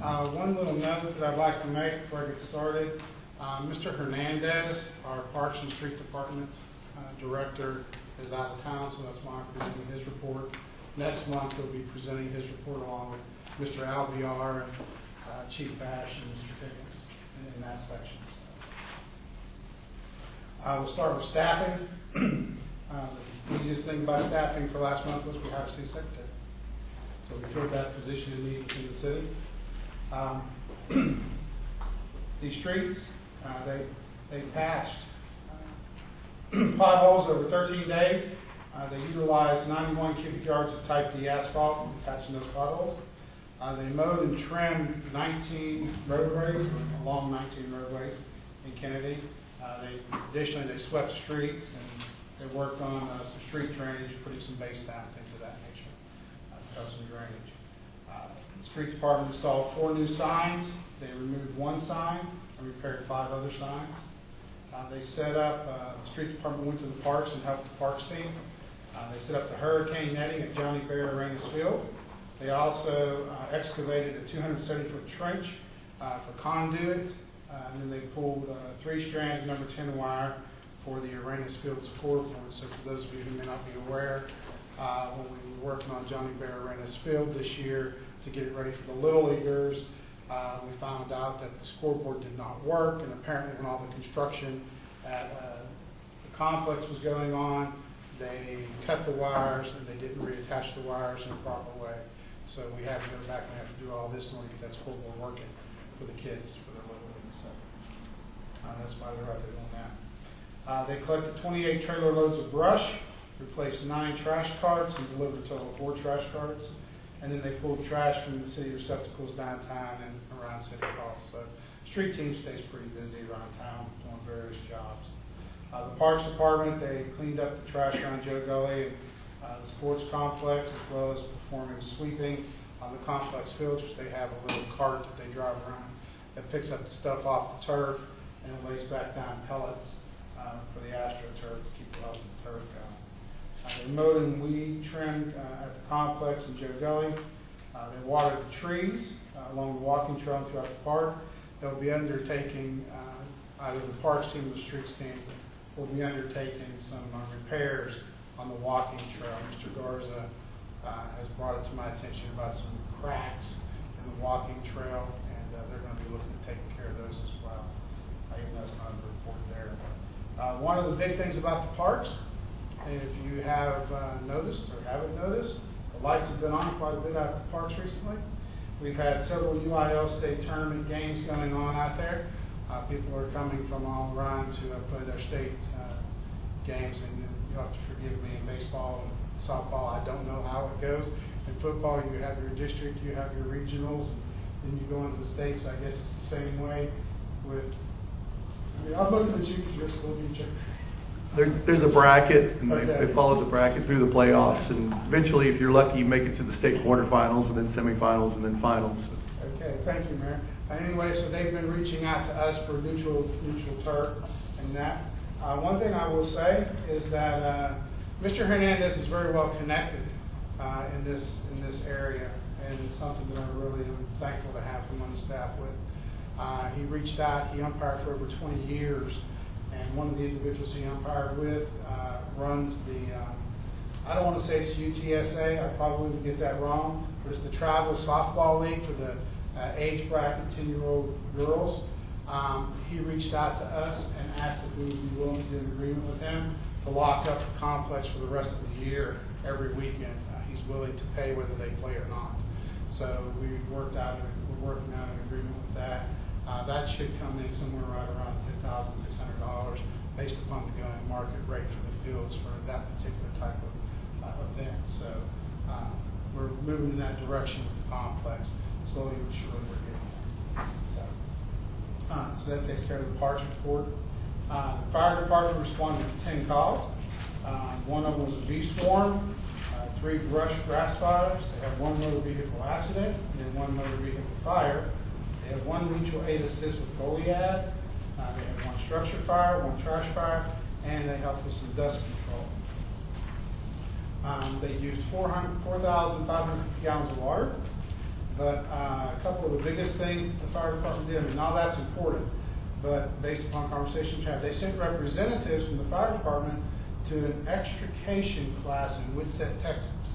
tonight. One little note that I'd like to make before I get started. Mr. Hernandez, our Parks and Street Department Director, is out of town, so that's why I'm presenting his report. Next month, he'll be presenting his report along with Mr. Albiar and Chief Ash and Mr. Pickens in that section. We'll start with staffing. The easiest thing about staffing for last month was we have a city secretary. So we filled that position immediately in the city. These streets, they patched potholes over 13 days. They utilized 91 cubic yards of type D asphalt, patching those potholes. They mowed and trimmed 19 roadways, along 19 roadways in Kenedy. Additionally, they swept streets and they worked on some street drainage, putting some base down, things of that nature, to help some drainage. The street department installed 4 new signs. They removed 1 sign and repaired 5 other signs. They set up, the street department went to the parks and helped the parks team. They set up the hurricane netting at Johnny Bear Arenas Field. They also excavated a 270-foot trench for conduit, and then they pulled 3 strands of number 10 wire for the Arenas Field scoreboard. So for those of you who may not be aware, when we were working on Johnny Bear Arenas Field this year to get it ready for the Little Leaguers, we found out that the scoreboard did not work, and apparently when all the construction at the complex was going on, they cut the wires and they didn't reattach the wires in a proper way. So we had to go back and have to do all this in order to get that scoreboard working for the kids for their little league. So that's why they're out there doing that. They collected 28 trailer loads of brush, replaced 9 trash carts, and delivered a total of 4 trash carts. And then they pulled trash from the city receptacles downtown and around City Hall. So street team stays pretty busy around town doing various jobs. The Parks Department, they cleaned up the trash around Joe Gully and the sports complex, as well as performing sweeping on the complex fields, which they have a little cart that they drive around that picks up the stuff off the turf and it lays back down pellets for the AstroTurf to keep the health of the turf going. They mowed and weed trimmed at the complex in Joe Gully. They watered the trees along the walking trail and throughout the park. They'll be undertaking, either the parks team or the streets team, will be undertaking some repairs on the walking trail. Mr. Garza has brought it to my attention about some cracks in the walking trail, and they're going to be looking at taking care of those as well. Even though that's not in the report there. One of the big things about the parks, if you have noticed or haven't noticed, the lights have been on quite a bit out at the parks recently. We've had several UIL state tournament games going on out there. People are coming from all around to play their state games, and you'll have to forgive me, in baseball and softball, I don't know how it goes. In football, you have your district, you have your regionals, and then you go into the states. So I guess it's the same way with, I'm looking at you because you're a school teacher. There's a bracket, and Okay. they follow the bracket through the playoffs, and eventually, if you're lucky, you make it to the state quarterfinals, and then semifinals, and then finals. Okay, thank you, Mayor. Anyway, so they've been reaching out to us for neutral turf and that. One thing I will say is that Mr. Hernandez is very well connected in this area, and it's something that I really am thankful to have him on the staff with. He reached out. He umpired for over 20 years, and one of the individuals he umpired with runs the, I don't want to say it's UTSA, I probably would get that wrong, but it's the Travel Softball League for the age bracket 10-year-old girls. He reached out to us and asked if we would be willing to do an agreement with him to lock up the complex for the rest of the year every weekend. He's willing to pay whether they play or not. So we're working out an agreement with that. That should come in somewhere right around $10,600 based upon the going market rate for the fields for that particular type of event. So we're moving in that direction with the complex. Slowly but surely we're getting there. So that takes care of the parks report. The fire department responded to 10 calls. One of them was a bee swarm, 3 grass fires. They had 1 motor vehicle accident, and then 1 motor vehicle fire. They had 1 mutual aid assist with Goliad. They had 1 structure fire, 1 trash fire, and they helped with some dust control. They used 4,550 gallons of water. But a couple of the biggest things that the fire department did, and all that's important, but based upon conversations we had, they sent representatives from the fire department to an extrication class in Woodset, Texas.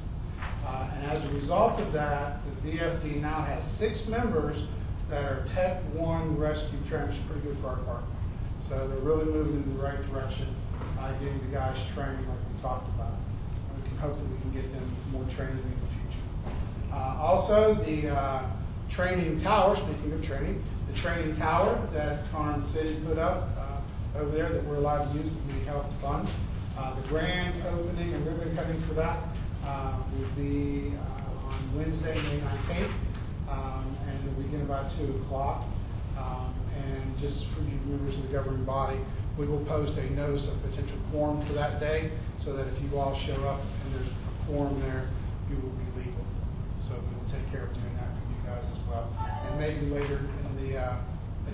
And as a result of that, the VFD now has 6 members that are Tech 1 rescue trainers, which is pretty good for our department. So they're really moving in the right direction, getting the guys training like we talked about. And we can hope that we can get them more training in the future. Also, the training tower, speaking of training, the training tower that Karn City put up over there that we're allowed to use that we helped fund, The grand opening and ribbon cutting for that will be on Wednesday, May 19th, and it'll begin about 2 o'clock. And just for you members of the governing body, we will post a notice of potential quorum for that day, so that if you all show up and there's a quorum there, you will be legal. So we will take care of doing that for you guys as well. And maybe later in the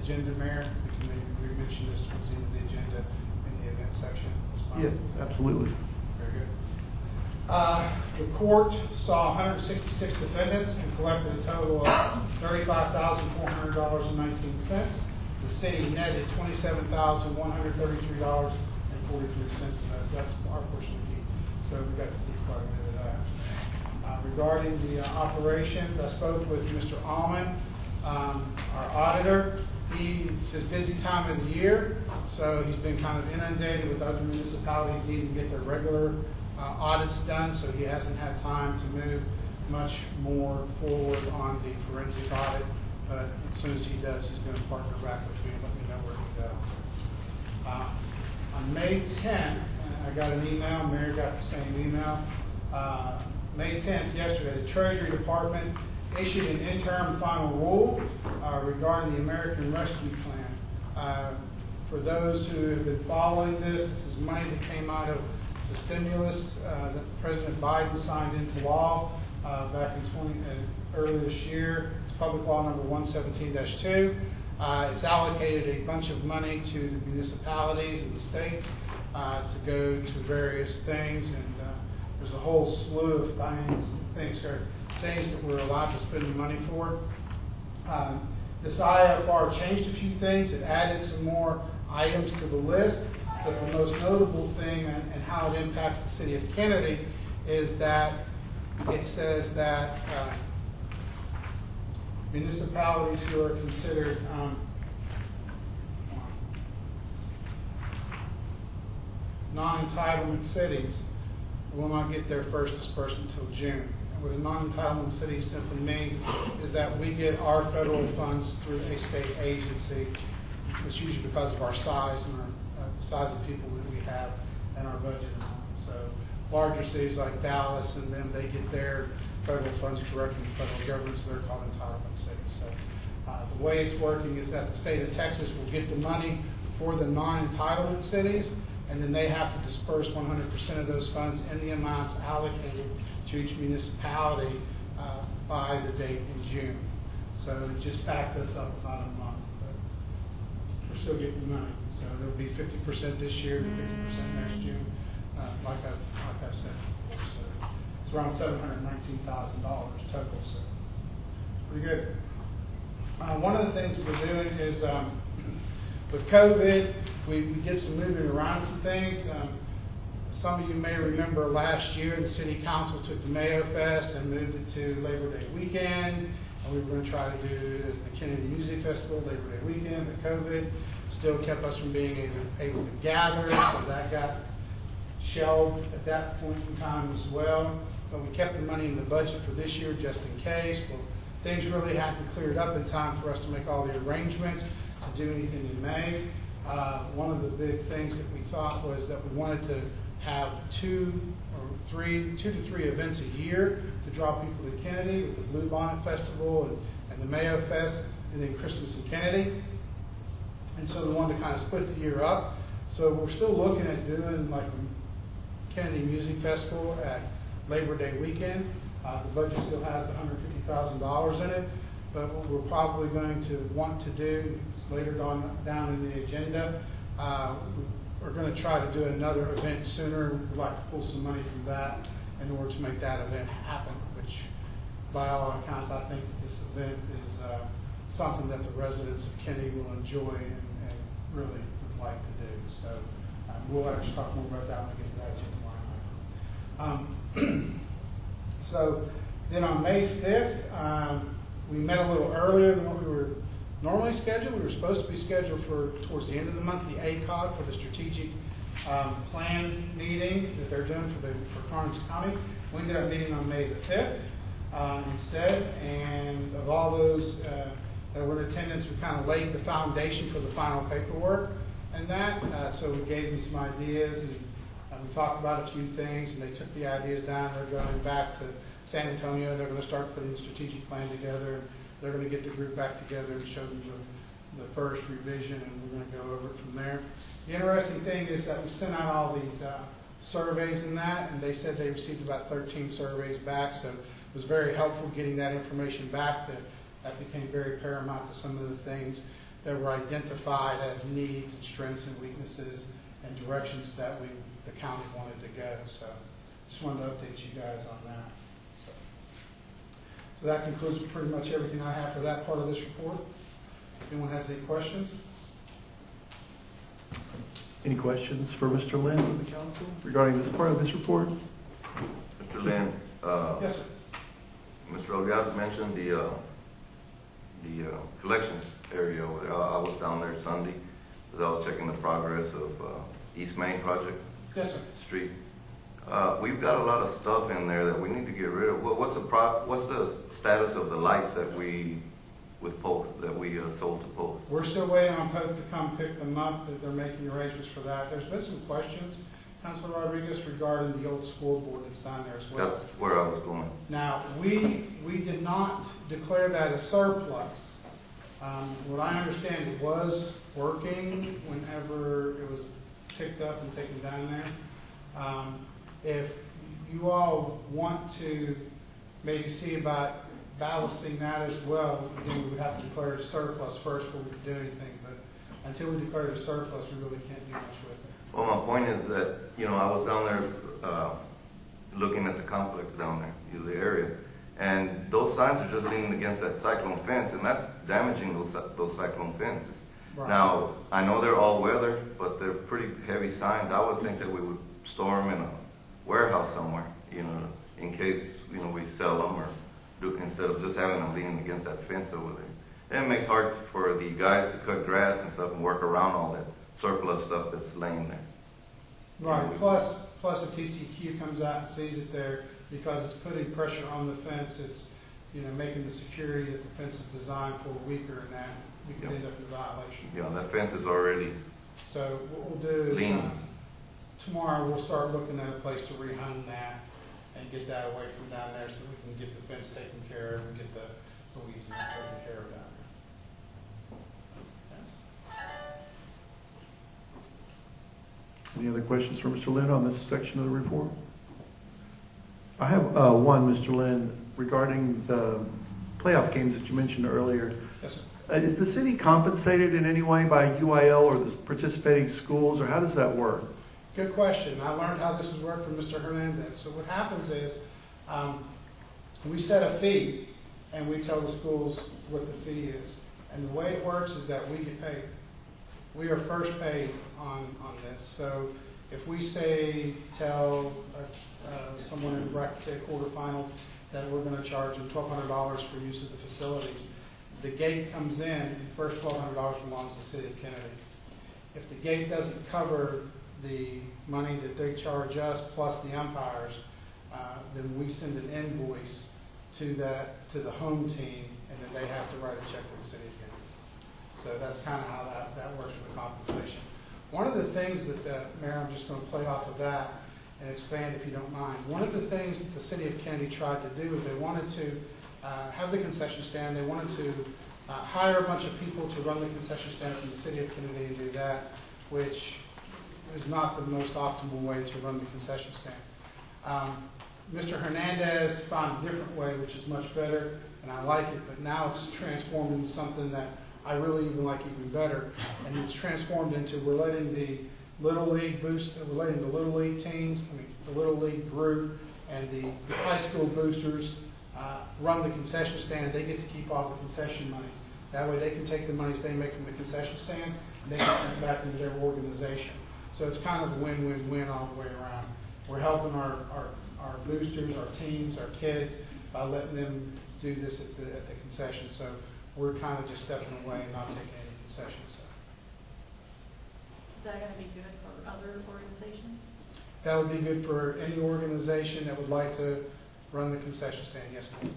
agenda, Mayor, we can maybe re-mention this towards the end of the agenda in the event section as well. Yes, absolutely. Very good. The court saw 166 defendants and collected a total of $35,400.19. The city netted $27,133.43. So that's our portion of the key. So we got to keep quite a bit of that. Regarding the operations, I spoke with Mr. Allman, our auditor. It's his busy time of the year, so he's been kind of inundated with other municipalities needing to get their regular audits done, so he hasn't had time to move much more forward on the forensic audit. But as soon as he does, he's going to partner back with me and let me know where he's at. On May 10th, I got an email, Mayor got the same email. May 10th, yesterday, the Treasury Department issued an interim final rule regarding the American Rescue Plan. For those who have been following this is money that came out of the stimulus that President Biden signed into law back in early this year. It's Public Law number 117-2. It's allocated a bunch of money to the municipalities and the states to go to various things, and there's a whole slew of things that we're allowed to spend the money for. This IFR changed a few things. It added some more items to the list, but the most notable thing and how it impacts the city of Kenedy is that it says that municipalities who are considered non-entitlement cities will not get their first disbursement until June. And what a non-entitlement city simply means is that we get our federal funds through a state agency. It's usually because of our size and the size of people that we have and our budget amount. So larger cities like Dallas and them, they get their federal funds directly from the federal government, so they're called entitlement cities. So the way it's working is that the state of Texas will get the money for the non-entitlement cities, and then they have to disperse 100% of those funds in the amounts allocated to each municipality by the date in June. So it just backed us up about a month, but we're still getting the money. So there'll be 50% this year and 50% next June, like I've said before. So it's around $719,000 total, so pretty good. One of the things that we're doing is with COVID, we did some moving around some things. Some of you may remember last year the City Council took the Mayo Fest and moved it to Labor Day weekend. And we were going to try to do it as the Kenedy Music Festival, Labor Day weekend, but COVID still kept us from being able to gather, so that got shelved at that point in time as well. But we kept the money in the budget for this year just in case. Well, things really hadn't cleared up in time for us to make all the arrangements to do anything in May. One of the big things that we thought was that we wanted to have 2 to 3 events a year to draw people to Kenedy, with the Blue Bonnet Festival and the Mayo Fest, and then Christmas in Kenedy. And so we wanted to kind of split the year up. So we're still looking at doing like a Kenedy Music Festival at Labor Day weekend. The budget still has the $150,000 in it, but what we're probably going to want to do, it's later down in the agenda, we're going to try to do another event sooner. We'd like to pull some money from that in order to make that event happen, which by all accounts, I think that this event is something that the residents of Kenedy will enjoy and really would like to do. So we'll actually talk more about that when we get to that agenda line. So then on May 5th, we met a little earlier than what we were normally scheduled. We were supposed to be scheduled for towards the end of the month, the ACOG, for the strategic plan meeting that they're doing for Karnes County. We ended up meeting on May the 5th instead, and of all those that were in attendance, we kind of laid the foundation for the final paperwork and that. So we gave them some ideas and We talked about a few things, and they took the ideas down. They're going back to San Antonio. They're going to start putting the strategic plan together, and they're going to get the group back together and show them the first revision, and we're going to go over it from there. The interesting thing is that we sent out all these surveys and that, and they said they received about 13 surveys back, so it was very helpful getting that information back. That became very paramount to some of the things that were identified as needs and strengths and weaknesses and directions that the county wanted to go. So just wanted to update you guys on that. So that concludes pretty much everything I have for that part of this report. If anyone has any questions? Any questions for Mr. Lynn from the council regarding this part of this report? Mr. Lynn, Yes, sir. Mr. Elgado mentioned the collection area over there. I was down there Sunday because I was checking the progress of East Main Project Yes, sir. Street. We've got a lot of stuff in there that we need to get rid of. What's the status of the lights that we sold to Post? We're still waiting on Pope to come pick them up. They're making arrangements for that. There's been some questions, Councilor Rodriguez, regarding the old scoreboard that's down there as well. That's where I was going. Now, we did not declare that a surplus. What I understand, it was working whenever it was picked up and taken down there. If you all want to maybe see about ballasting that as well, then we would have to declare it a surplus first before we could do anything. But until we declare it a surplus, we really can't do much with it. Well, my point is that, I was down there looking at the complex down there, the area, and those signs are just leaning against that cyclone fence, and that's damaging those cyclone fences. Right. Now, I know they're all weather, but they're pretty heavy signs. I would think that we would store them in a warehouse somewhere, in case, we sell them or instead of just having them leaning against that fence over there. And it makes it hard for the guys to cut grass and stuff and work around all that surplus stuff that's laying there. Right. Plus the TCQ comes out and sees it there because it's putting pressure on the fence. It's, making the security that the fence is designed for weaker, and that we could end up in violation. Yeah, that fence is already So what we'll do is tomorrow we'll start looking at a place to rehung that and get that away from down there so that we can get the fence taken care of and get the weeds and that taken care of down there. Any other questions for Mr. Lynn on this section of the report? I have one, Mr. Lynn, regarding the playoff games that you mentioned earlier. Yes, sir. Is the city compensated in any way by UIL or the participating schools, or how does that work? Good question. I learned how this would work from Mr. Hernandez. So what happens is we set a fee, and we tell the schools what the fee is. And the way it works is that we get paid. We are first paid on this. So if we tell someone in bracket, say quarterfinals, that we're going to charge them $1,200 for use of the facilities, the gate comes in, and the first $1,200 belongs to the city of Kennedy. If the gate doesn't cover the money that they charge us plus the umpires, then we send an invoice to the home team, and then they have to write a check to the city of Kennedy. So that's kind of how that works for the compensation. One of the things that Mayor, I'm just going to play off of that and expand if you don't mind. One of the things that the city of Kennedy tried to do is they wanted to have the concession stand. They wanted to hire a bunch of people to run the concession stand from the city of Kennedy and do that, which is not the most optimal way to run the concession stand. Mr. Hernandez found a different way, which is much better, and I like it, but now it's transformed into something that I really even like even better, and it's transformed into we're letting the Little League teams, the Little League group, and the high school boosters run the concession stand. They get to keep all the concession monies. That way they can take the monies they make from the concession stands and they can turn it back into their organization. So it's kind of a win-win-win all the way around. We're helping our boosters, our teams, our kids by letting them do this at the concession. So we're kind of just stepping away and not taking any concessions. So. Is that going to be good for other organizations? That would be good for any organization that would like to run the concession stand. Yes, ma'am.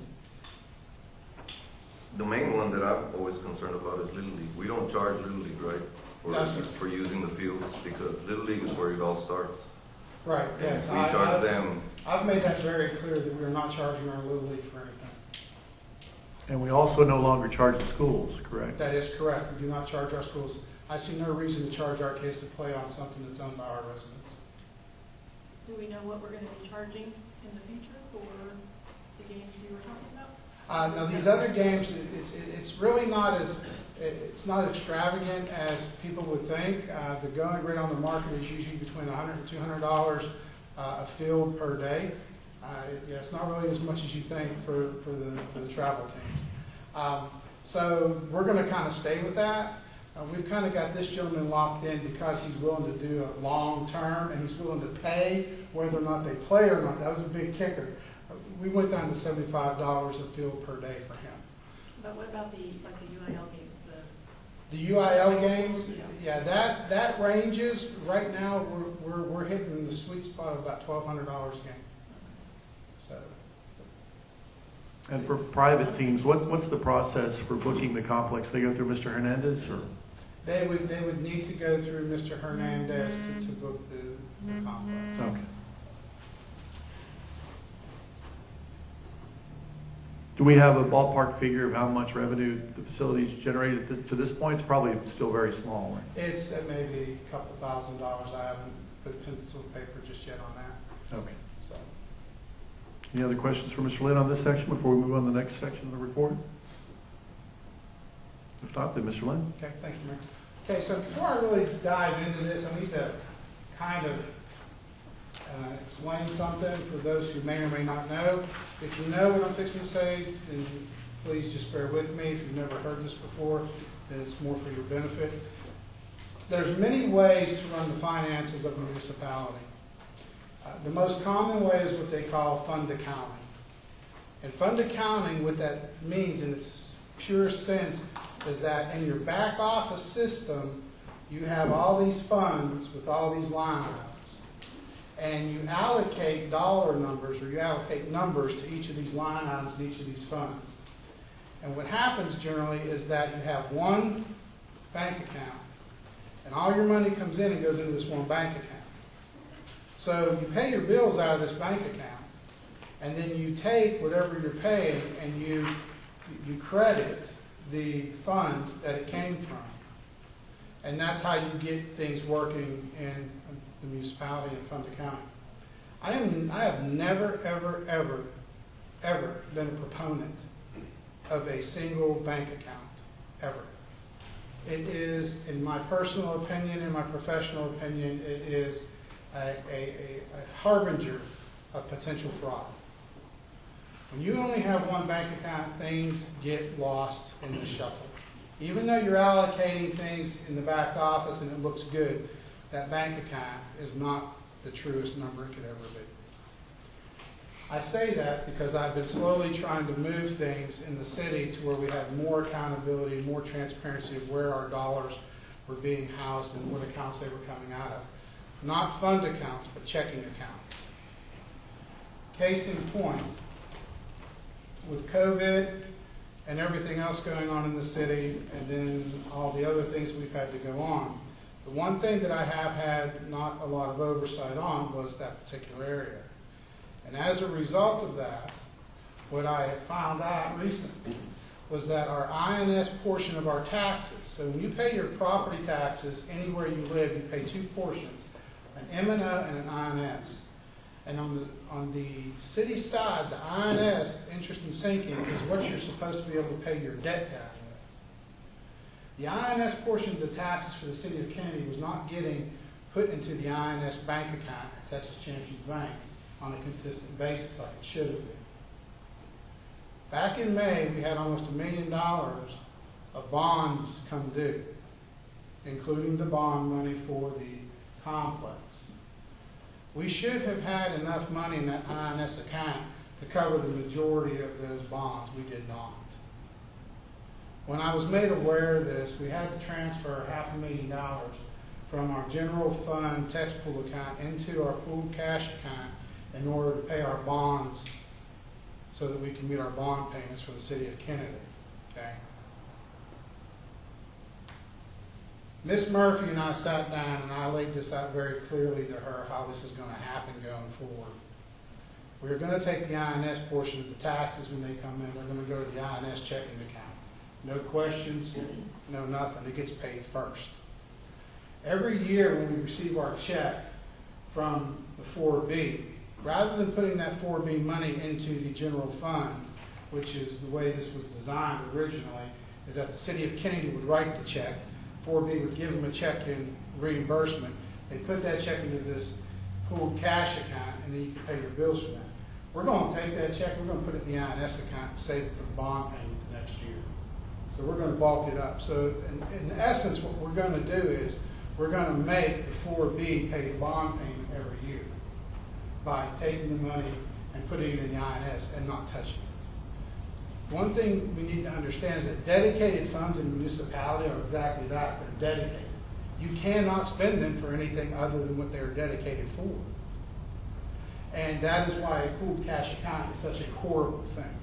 The main one that I'm always concerned about is Little League. We don't charge Little League, right? For using the field, because Little League is where it all starts. Right, And yes. we charge them, I've made that very clear that we are not charging our Little League for anything. And we also no longer charge the schools, correct? That is correct. We do not charge our schools. I see no reason to charge our kids to play on something that's owned by our residents. Do we know what we're gonna be charging in the future for the games you were talking about? Now, these other games, it's really not it's not extravagant as people would think. The going rate on the market is usually between $100 and $200 a field per day. Yeah, it's not really as much as you think for the travel teams. So we're going to kind of stay with that. We've kind of got this gentleman locked in because he's willing to do a long term and he's willing to pay whether or not they play or not. That was a big kicker. We went down to $75 a field per day for him. But what about the UIL games? The UIL games, yeah, that ranges. Right now, we're hitting the sweet spot of about $1,200 a game. So. And for private teams, what's the process for booking the complex? They go through Mr. Hernandez, or? They would need to go through Mr. Hernandez to book the complex. Okay. Do we have a ballpark figure of how much revenue the facility's generated to this point? It's probably still very small. Right? It's maybe a couple $1,000. I haven't put pencil and paper just yet on that. Okay. So. Any other questions for Mr. Lynn on this section before we move on to the next section of the report? If not, then Mr. Lynn. Okay, thank you, Mayor. Okay, so before I really dive into this, I need to kind of explain something for those who may or may not know. If you know what I'm fixing to say, then please just bear with me. If you've never heard this before, then it's more for your benefit. There's many ways to run the finances of a municipality. The most common way is what they call fund accounting. And fund accounting, what that means in its pure sense, is that in your back office system, you have all these funds with all these line items. And you allocate dollar numbers, or you allocate numbers to each of these line items in each of these funds. And what happens generally is that you have one bank account, and all your money comes in and goes into this one bank account. So you pay your bills out of this bank account, and then you take whatever you're paying and you credit the fund that it came from. And that's how you get things working in the municipality and fund accounting. I have never, ever been a proponent of a single bank account, ever. It is, in my personal opinion, in my professional opinion, it is a harbinger of potential fraud. When you only have one bank account, things get lost in the shuffle. Even though you're allocating things in the back office and it looks good, that bank account is not the truest number it could ever be. I say that because I've been slowly trying to move things in the city to where we have more accountability and more transparency of where our dollars were being housed and what accounts they were coming out of. Not fund accounts, but checking accounts. Case in point, with COVID and everything else going on in the city, and then all the other things we've had to go on, the one thing that I have had not a lot of oversight on was that particular area. And as a result of that, what I found out recently was that our INS portion of our taxes, so when you pay your property taxes anywhere you live, you pay two portions, an M&O and an INS. And on the city side, the INS, interest and sinking, is what you're supposed to be able to pay your debt down with. The INS portion of the taxes for the city of Kenedy was not getting put into the INS bank account at Texas Champions Bank on a consistent basis like it should have been. Back in May, we had almost $1 million of bonds come due, including the bond money for the complex. We should have had enough money in that INS account to cover the majority of those bonds. We did not. When I was made aware of this, we had to transfer $500,000 from our general fund tax pool account into our pooled cash account in order to pay our bonds so that we can meet our bond payments for the city of Kenedy. Okay? Ms. Murphy and I sat down and I laid this out very clearly to her how this is going to happen going forward. We're going to take the INS portion of the taxes when they come in. They're going to go to the INS checking account. No questions, no nothing. It gets paid first. Every year when we receive our check from the 4B, rather than putting that 4B money into the general fund, which is the way this was designed originally, is that the city of Kenedy would write the check, 4B would give them a check in reimbursement, they put that check into this pooled cash account, and then you can pay your bills from that. We're going to take that check, we're going to put it in the INS account and save it for the bond payment next year. So we're going to bulk it up. So in essence, what we're going to do is we're going to make the 4B pay the bond payment every year by taking the money and putting it in the INS and not touching it. One thing we need to understand is that dedicated funds in a municipality are exactly that. They're dedicated. You cannot spend them for anything other than what they're dedicated for. And that is why a pooled cash account is such a horrible thing.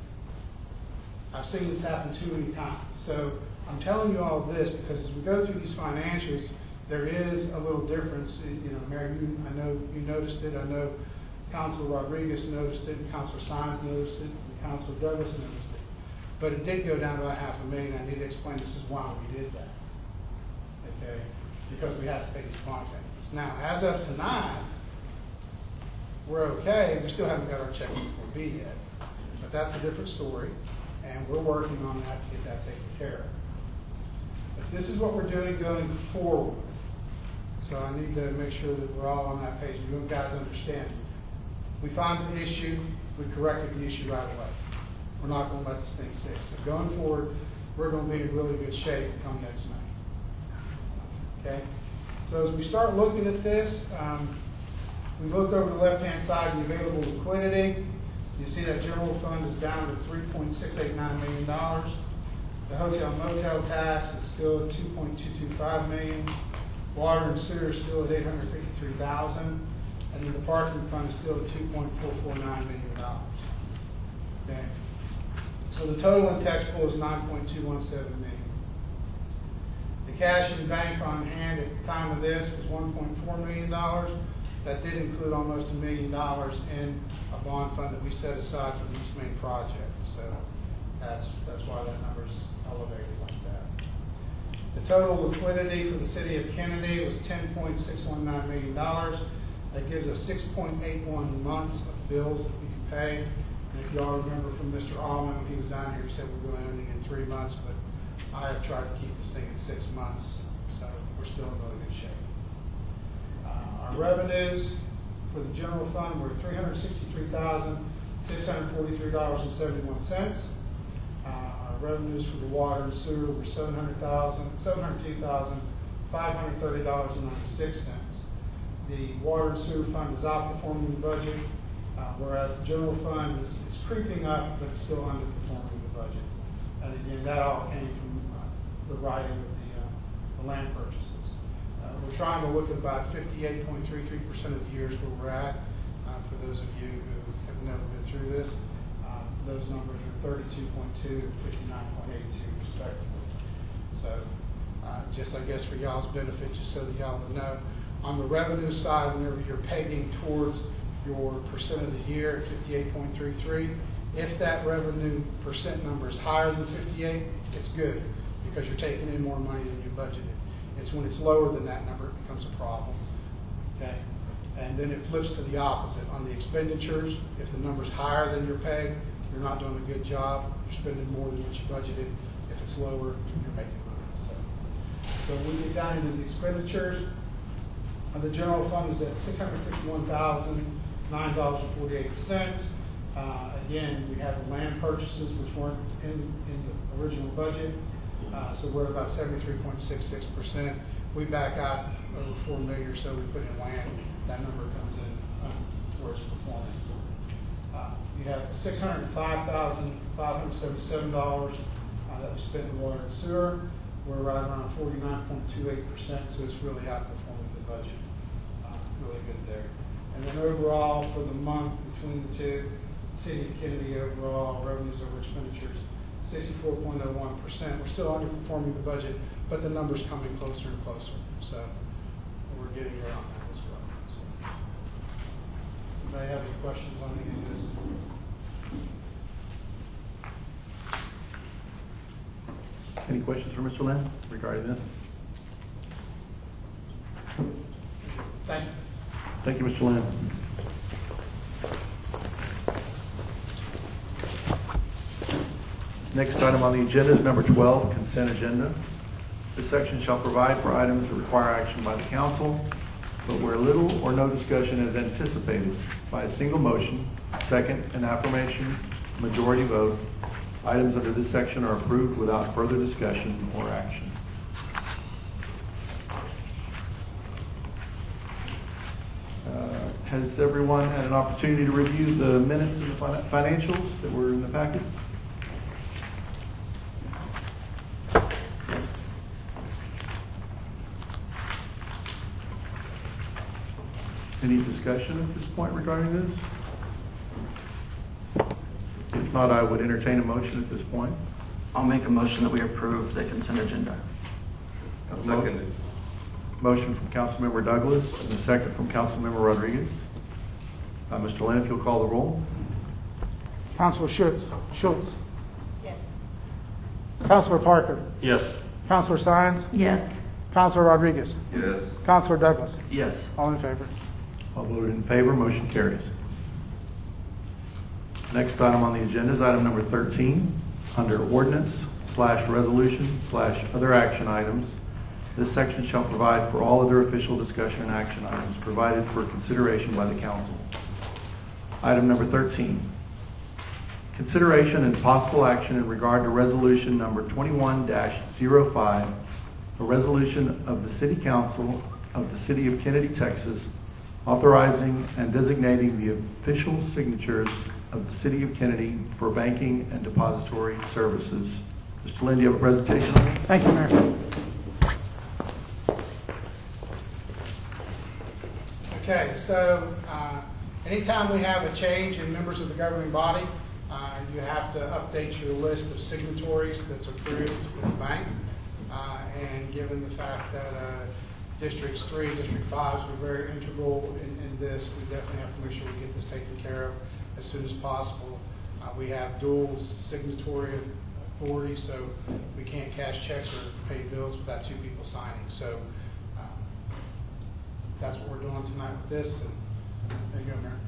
I've seen this happen too many times. So I'm telling you all this because as we go through these financials, there is a little difference. You know, Mary, I know you noticed it. I know Councilor Rodriguez noticed it, and Councilor Sines noticed it, and Councilor Douglas noticed it. But it did go down to about $500,000. I need to explain this is why we did that. Okay? Because we had to pay these bond payments. Now, as of tonight, we're okay. We still haven't got our check for B yet. But that's a different story, and we're working on that to get that taken care of. But this is what we're doing going forward. So I need to make sure that we're all on that page. You guys understand. We found an issue. We corrected the issue right away. We're not going to let this thing sit. So going forward, we're going to be in really good shape come next May. Okay? So as we start looking at this, we look over the left-hand side, the available liquidity. You see that general fund is down to $3.689 million. The hotel motel tax is still at $2.225 million. Water and sewer is still at $853,000. And then the parking fund is still at $2.449 million. Okay. So the total in tax pool is $9.217 million. The cash in bank on hand at the time of this was $1.4 million. That did include almost $1 million in a bond fund that we set aside for the East Main project. So that's why that number's elevated like that. The total liquidity for the city of Kenedy was $10.619 million. That gives us 6.81 months of bills that we can pay. And if you all remember from Mr. Allman, when he was down here, he said we're really only in 3 months, but I have tried to keep this thing at 6 months, so we're still in really good shape. Our revenues for the general fund were $363,643.71. Our revenues for the water and sewer were $702,530.96. The water and sewer fund is outperforming the budget, whereas the general fund is creeping up, but still underperforming the budget. And again, that all came from the writing of the land purchases. We're trying to look at about 58.33% of the years where we're at. For those of you who have never been through this, those numbers are 32.2 and 59.82 respectively. So just I guess for y'all's benefit, just so that y'all would know, on the revenue side, whenever you're pegging towards your percent of the year at 58.33, if that revenue percent number is higher than 58, it's good because you're taking in more money than you budgeted. It's when it's lower than that number, it becomes a problem. Okay? And then it flips to the opposite. On the expenditures, if the number's higher than your peg, you're not doing a good job. You're spending more than what you budgeted. If it's lower, you're making money. So when you get down into the expenditures, the general fund is at $651,009.48. Again, we have the land purchases, which weren't in the original budget. So we're at about 73.66%. We back out over $4 million or so we put in land. That number comes in where it's performing. You have $605,577 that was spent in water and sewer. We're right around 49.28%, so it's really outperforming the budget. Really good there. And then overall, for the month between the two, the city of Kenedy overall revenues over expenditures 64.01%. We're still underperforming the budget, but the number's coming closer and closer. So we're getting there on that as well. So, anybody have any questions on any of this? Any questions for Mr. Lynn regarding this? Thank you. Thank you, Mr. Lynn. Next item on the agenda is number 12, consent agenda. This section shall provide for items that require action by the council, but where little or no discussion is anticipated by a single motion, second, and affirmation, majority vote, items under this section are approved without further discussion or action. Has everyone had an opportunity to review the minutes and the financials that were in the packet? Any discussion at this point regarding this? If not, I would entertain a motion at this point. I'll make a motion that we approve the consent agenda. I'll second it. Motion from Councilmember Douglas and a second from Councilmember Rodriguez. Mr. Lynn, if you'll call the roll. Counselor Schultz. Yes. Counselor Parker. Yes. Counselor Sines. Yes. Counselor Rodriguez. Yes. Counselor Douglas. Yes. All in favor? All voted in favor, motion carries. Next item on the agenda is item number 13, under ordinance/resolution/other action items. This section shall provide for all other official discussion and action items provided for consideration by the council. Item number 13, consideration and possible action in regard to resolution number 21-05, a resolution of the City Council of the City of Kenedy, Texas, authorizing and designating the official signatures of the City of Kenedy for banking and depository services. Mr. Lynn, do you have a presentation on this? Thank you, Mayor. Okay, so anytime we have a change in members of the governing body, you have to update your list of signatories that's approved with the bank. And given the fact that Districts 3 and District 5 were very integral in this, we definitely have to make sure we get this taken care of as soon as possible. We have dual signatory authority, so we can't cash checks or pay bills without two people signing. So that's what we're doing tonight with this. And there you go, Mayor.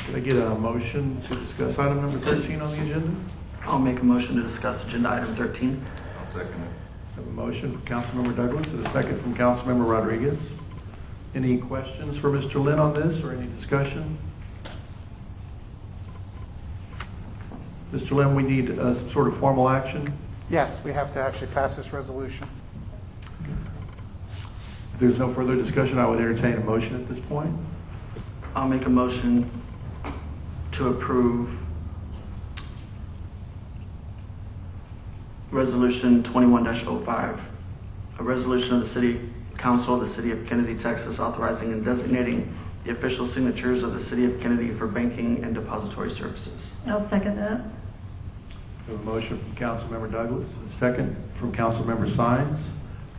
Can I get a motion to discuss item number 13 on the agenda? I'll make a motion to discuss agenda item 13. I'll second it. I have a motion from Councilmember Douglas and a second from Councilmember Rodriguez. Any questions for Mr. Lynn on this or any discussion? Mr. Lynn, we need some sort of formal action. Yes, we have to actually pass this resolution. If there's no further discussion, I would entertain a motion at this point. I'll make a motion to approve Resolution 21-05, a resolution of the City Council of the City of Kenedy, Texas, authorizing and designating the official signatures of the City of Kenedy for banking and depository services. I'll second that. We have a motion from Councilmember Douglas, a second from Councilmember Sines.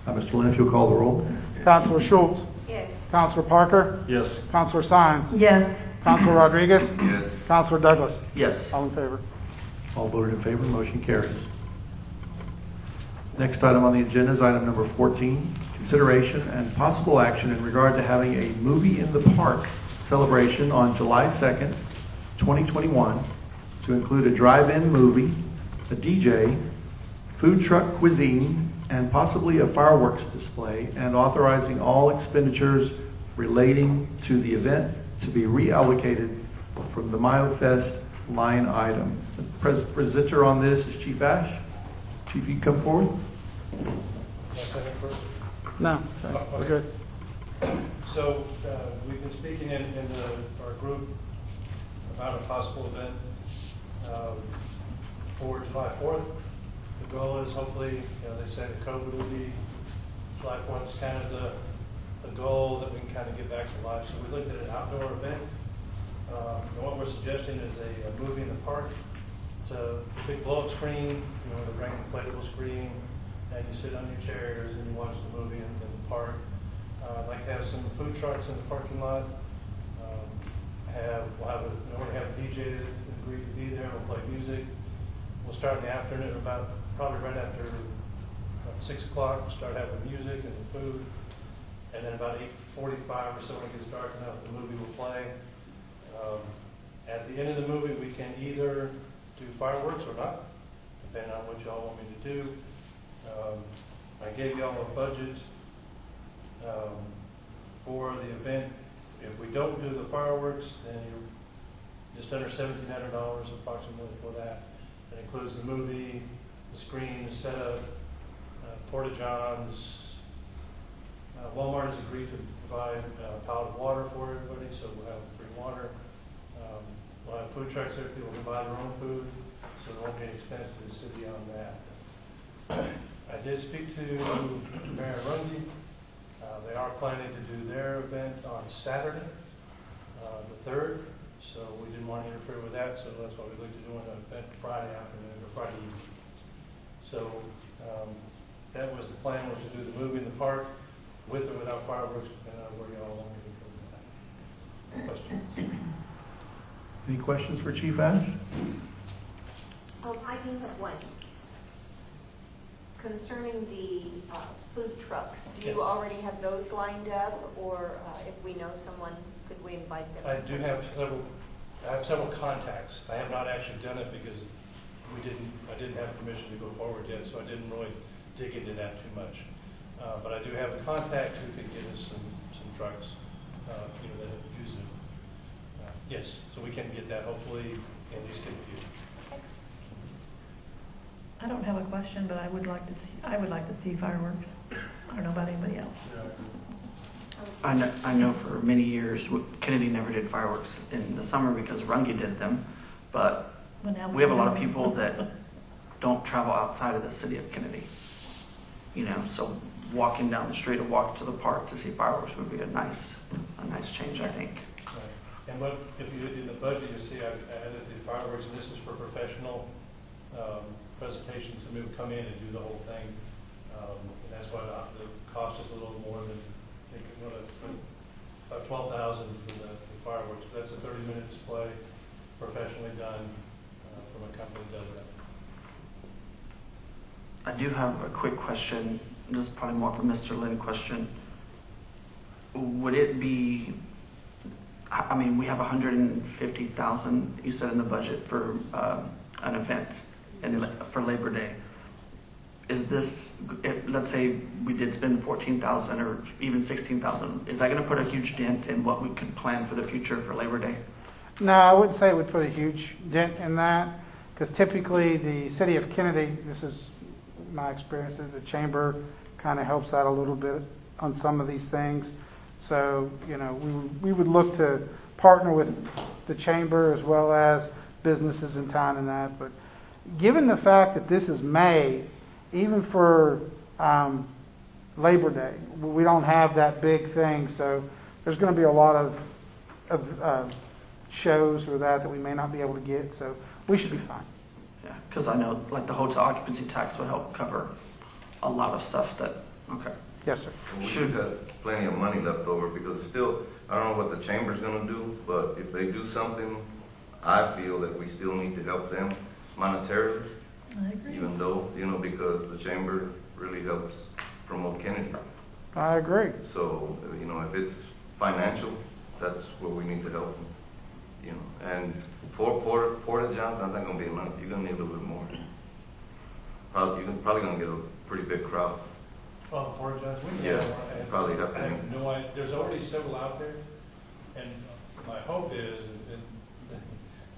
Mr. Lynn, if you'll call the roll. Counselor Schultz. Yes. Counselor Parker. Yes. Counselor Sines. Yes. Counselor Rodriguez. Yes. Counselor Douglas. Yes. All in favor? All voted in favor, motion carries. Next item on the agenda is item number 14, consideration and possible action in regard to having a movie in the park celebration on July 2nd, 2021, to include a drive-in movie, a DJ, food truck cuisine, and possibly a fireworks display, and authorizing all expenditures relating to the event to be reallocated from the MyoFest line item. The presenter on this is Chief Ash. Chief, you can come forward. Can I say that first? No, we're good. So we've been speaking in our group about a possible event for July 4th. The goal is hopefully, they say that COVID will be July 4th is kind of the goal that we can kind of get back to life. So we looked at an outdoor event And what we're suggesting is a movie in the park. It's a big blow-up screen, the bring inflatable screen, and you sit on your chairs and you watch the movie in the park. I'd like to have some food trucks in the parking lot. We'll have a DJ that agreed to be there. We'll play music. We'll start in the afternoon, probably right after 6 o'clock. We'll start having music and food, and then about 8:45 or so, when it gets dark enough, the movie will play. At the end of the movie, we can either do fireworks or not, depending on what y'all want me to do. I gave y'all a budget for the event. If we don't do the fireworks, then you're just under $1,700 approximately for that. It includes the movie, the screen, the setup, porta-johns. Walmart has agreed to provide pallet of water for everybody, so we'll have free water. We'll have food trucks there. People can buy their own food, so there won't be any expense to the city on that. I did speak to Mayor Runge. They are planning to do their event on Saturday, the 3rd, so we didn't want to interfere with that, so that's why we looked at doing an event Friday afternoon or Friday evening. So that was the plan, was to do the movie in the park with or without fireworks, depending on where y'all want me to go with that. Questions? Any questions for Chief Ash? I do have one. Concerning the food trucks, do you already have those lined up, or if we know someone, could we invite them? I do have several contacts. I have not actually done it because I didn't have permission to go forward yet, so I didn't really dig into that too much. But I do have a contact who could get us some trucks, that use it. Yes, so we can get that, hopefully, at least get a few. I don't have a question, but I would like to see fireworks. I don't know about anybody else. I know for many years, Kenedy never did fireworks in the summer because Runge did them, but we have a lot of people that don't travel outside of the city of Kenedy. So walking down the street or walking to the park to see fireworks would be a nice change, I think. Right. And if you in the budget, you see I added the fireworks, and this is for professional presentations, and we would come in and do the whole thing. And that's why the cost is a little more than, I think, about $12,000 for the fireworks. But that's a 30-minute display, professionally done from a company that does that. I do have a quick question. This is probably more of a Mr. Lynn question. Would it be, we have $150,000, you said, in the budget for an event for Labor Day. Is this, let's say we did spend $14,000 or even $16,000, is that going to put a huge dent in what we could plan for the future for Labor Day? No, I wouldn't say it would put a huge dent in that, because typically the city of Kenedy, this is my experience, the chamber kind of helps out a little bit on some of these things. So, we would look to partner with the chamber as well as businesses in town and that. But given the fact that this is May, even for Labor Day, we don't have that big thing. So there's going to be a lot of shows or that we may not be able to get. So we should be fine. Yeah, because I know the hotel occupancy tax would help cover a lot of stuff that, okay. Yes, sir. We should have plenty of money left over because still, I don't know what the chamber's going to do, but if they do something, I feel that we still need to help them monetarily. I agree. Even though, because the chamber really helps promote Kenedy. I agree. So, if it's financial, that's where we need to help them. And porta-johns, that's not going to be enough. You're going to need a little bit more. You're probably going to get a pretty big crowd. Oh, porta-johns? Yeah, probably have to. I have no idea. There's already several out there, and my hope is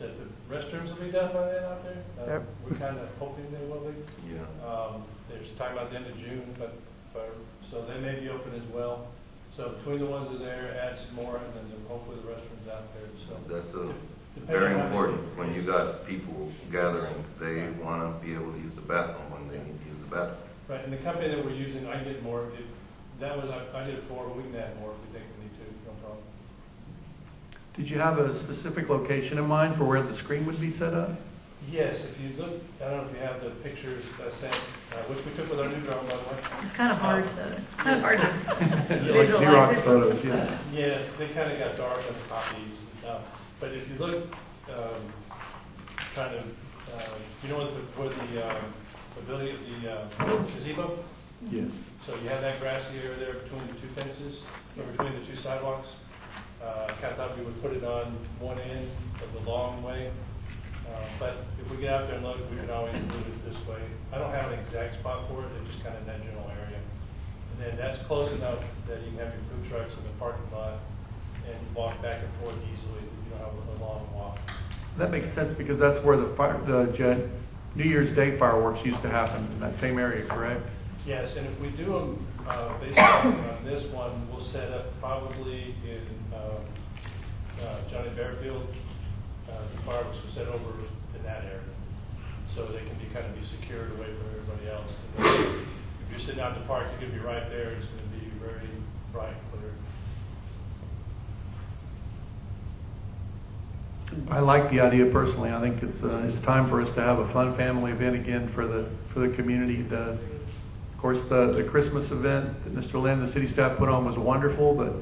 that the restrooms will be done by then out there. Yep. We're kind of hoping they will be. Yeah. There's talking about the end of June, so they may be open as well. So between the ones that are there, add some more, and then hopefully the restrooms out there. So that's very important. When you got people gathering, they want to be able to use the bathroom when they need to use the bathroom. Right, and the company that we're using, I get more. I did 4, but we can add more if we think we need to. No problem. Did you have a specific location in mind for where the screen would be set up? Yes, if you look, I don't know if you have the pictures I sent, which we took with our new drone, by the way. It's kind of hard to Like visualize Xerox it. photos, yeah. Yes, they kind of got dark on the copies. But if you look, kind of, you know where the pavilion, the gazebo? Yeah. So you have that grassy area there between the two fences, or between the two sidewalks. Kind of thought we would put it on one end of the long way. But if we get out there and look, we can always move it this way. I don't have an exact spot for it, it's just kind of in that general area. And then that's close enough that you can have your food trucks in the parking lot and walk back and forth easily. You don't have a long walk. That makes sense because that's where the New Year's Day fireworks used to happen, in that same area, correct? Yes, and if we do them based on this one, we'll set up probably in Johnny Bearfield. The fireworks will set over in that area, so they can kind of be secured away from everybody else. And if you're sitting out in the park, you're going to be right there. It's going to be very bright and clear. I like the idea personally. I think it's time for us to have a fun family event again for the community. Of course, the Christmas event that Mr. Lynn, the city staff put on was wonderful, but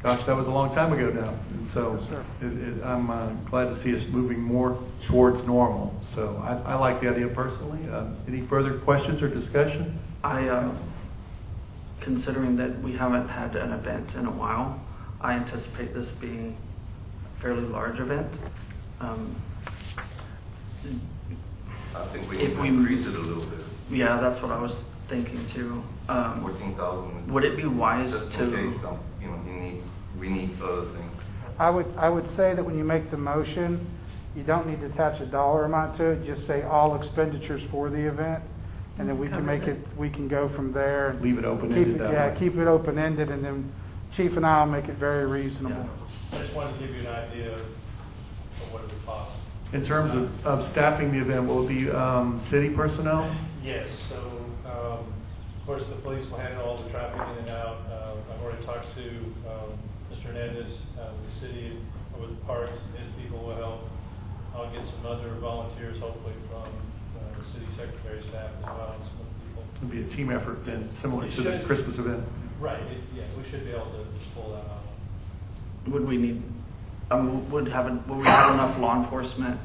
gosh, that was a long time ago now. And so I'm glad to see us moving more towards normal. So I like the idea personally. Any further questions or discussion? Considering that we haven't had an event in a while, I anticipate this being a fairly large event. I think we need to increase it a little bit. Yeah, that's what I was thinking too. 14,000. Would it be wise Just to? in case we need other things. I would say that when you make the motion, you don't need to attach a dollar amount to it. Just say all expenditures for the event, and then we can make it. We can go from there. And leave it open-ended. Keep it open-ended, and then Chief and I will make it very reasonable. I just wanted to give you an idea of what it would cost. In terms of staffing the event, will it be city personnel? Yes, so of course the police will handle all the traffic in and out. I've already talked to Mr. Hernandez, the city with the parks, his people will help. I'll get some other volunteers, hopefully from the city secretary staff as well, and some other people. It'll be a team effort then, similar to the Christmas event. Right, yeah, we should be able to pull that off. Would we need? Would we have enough law enforcement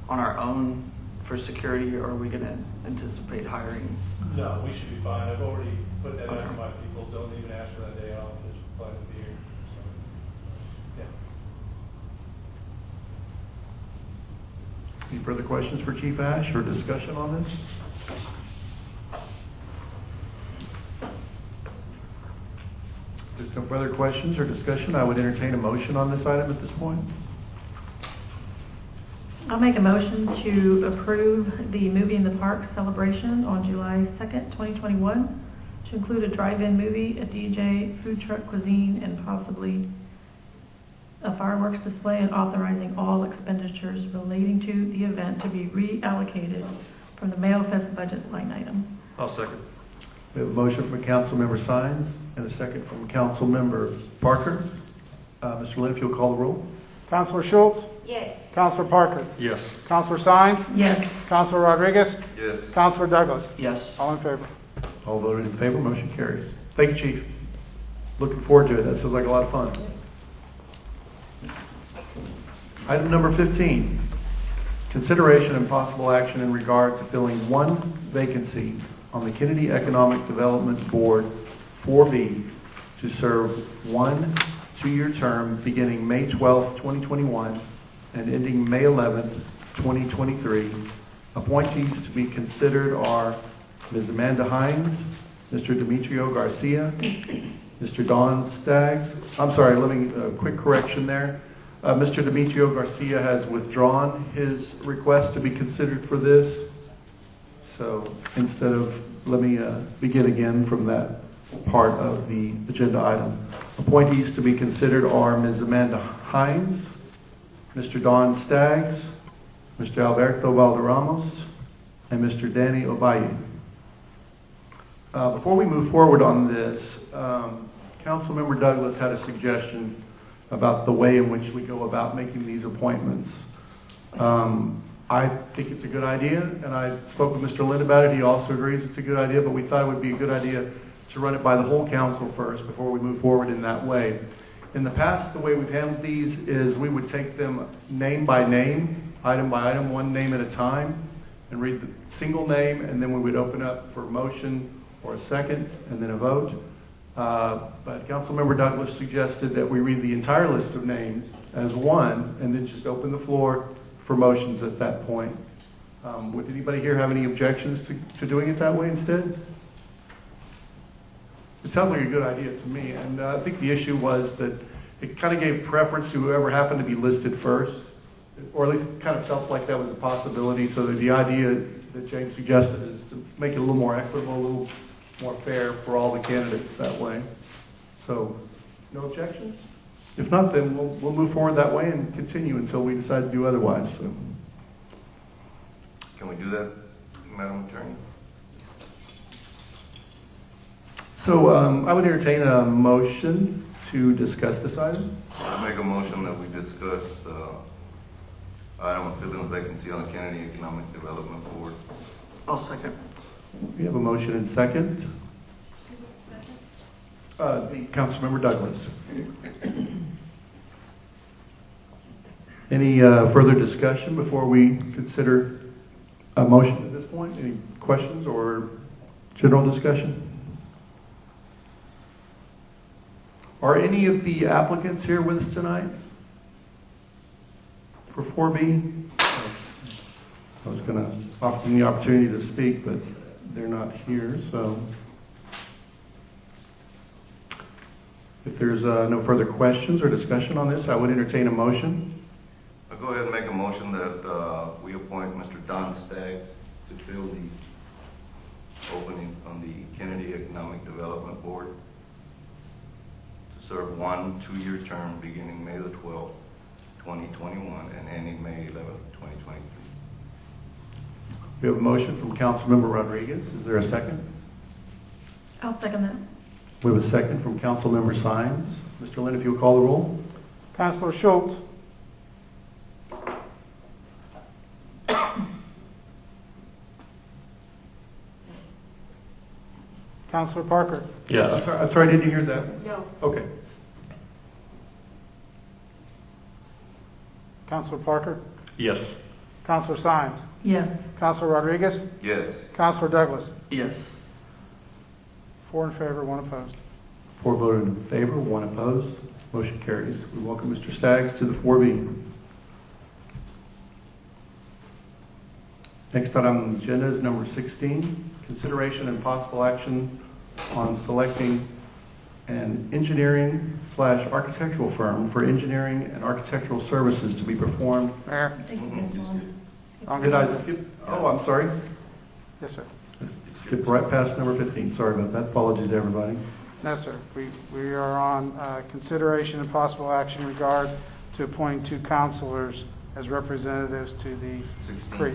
on our own for security, or are we going to anticipate hiring? No, we should be fine. I've already put that out to my people. Don't even ask for that day off. Just fine to be here. So, yeah. Any further questions for Chief Ash or discussion on this? If there's no further questions or discussion, I would entertain a motion on this item at this point. I'll make a motion to approve the Movie in the Park celebration on July 2nd, 2021, to include a drive-in movie, a DJ, food truck cuisine, and possibly a fireworks display, and authorizing all expenditures relating to the event to be reallocated from the Mayo Fest budget line item. I'll second. We have a motion from Councilmember Sines and a second from Councilmember Parker. Mr. Lynn, if you'll call the roll. Councilor Schultz? Yes. Councilor Parker? Yes. Councilor Sines? Yes. Councilor Rodriguez? Yes. Councilor Douglas? Yes. All in favor? All voted in favor, motion carries. Thank you, Chief. Looking forward to it. That sounds like a lot of fun. Item number 15, consideration and possible action in regard to filling one vacancy on the Kenedy Economic Development Board 4B to serve one two-year term beginning May 12, 2021 and ending May 11, 2023. Appointees to be considered are Ms. Amanda Hines, Mr. Demetrio Garcia, Mr. Don Staggs. I'm sorry, let me, quick correction there. Mr. Demetrio Garcia has withdrawn his request to be considered for this. So instead of, let me begin again from that part of the agenda item. Appointees to be considered are Ms. Amanda Hines, Mr. Don Staggs, Mr. Alberto Valderramos, and Mr. Danny Obaye. Before we move forward on this, Councilmember Douglas had a suggestion about the way in which we go about making these appointments. I think it's a good idea, and I spoke with Mr. Lind about it. He also agrees it's a good idea, but we thought it would be a good idea to run it by the whole council first before we move forward in that way. In the past, the way we've handled these is we would take them name by name, item by item, one name at a time, and read the single name, and then we would open up for motion or a second, and then a vote. But Councilmember Douglas suggested that we read the entire list of names as one, and then just open the floor for motions at that point. Would anybody here have any objections to doing it that way instead? It sounds like a good idea to me, and I think the issue was that it kind of gave preference to whoever happened to be listed first, or at least kind of felt like that was a possibility. So that the idea that James suggested is to make it a little more equitable, a little more fair for all the candidates that way. So, no objections? If not, then we'll move forward that way and continue until we decide to do otherwise. So. Can we do that, Madam Attorney? So I would entertain a motion to discuss this item. I make a motion that we discuss item of filling vacancy on the Kenedy Economic Development Board. I'll second. We have a motion and second. Who was the second? The Councilmember Douglas. Any further discussion before we consider a motion at this point? Any questions or general discussion? Are any of the applicants here with us tonight for 4B? I was going to offer them the opportunity to speak, but they're not here, so if there's no further questions or discussion on this, I would entertain a motion. I'll go ahead and make a motion that we appoint Mr. Don Staggs to fill the opening on the Kenedy Economic Development Board to serve one 2-year term beginning May the 12th, 2021 and ending May 11th, 2023. We have a motion from Councilmember Rodriguez. Is there a second? I'll second that. We have a second from Councilmember Sines. Mr. Lynn, if you'll call the roll. Councilor Schultz. Councilor Parker. Yes. I'm sorry, did you hear that? No. Okay. Councilor Parker. Yes. Councilor Sines. Yes. Councilor Rodriguez. Yes. Councilor Douglas. Yes. 4 in favor, 1 opposed. 4 voted in favor, 1 opposed. Motion carries. We welcome Mr. Staggs to the 4B. Next item on the agenda is number 16, consideration and possible action on selecting an engineering/architectural firm for engineering and architectural services to be performed. Mayor. Thank you, Ms. Long. Did I skip? Oh, I'm sorry. Yes, sir. Skip right past number 15. Sorry about that. Apologies, everybody. No, sir. We are on consideration and possible action in regard to appointing 2 counselors as representatives to the 16. Creek.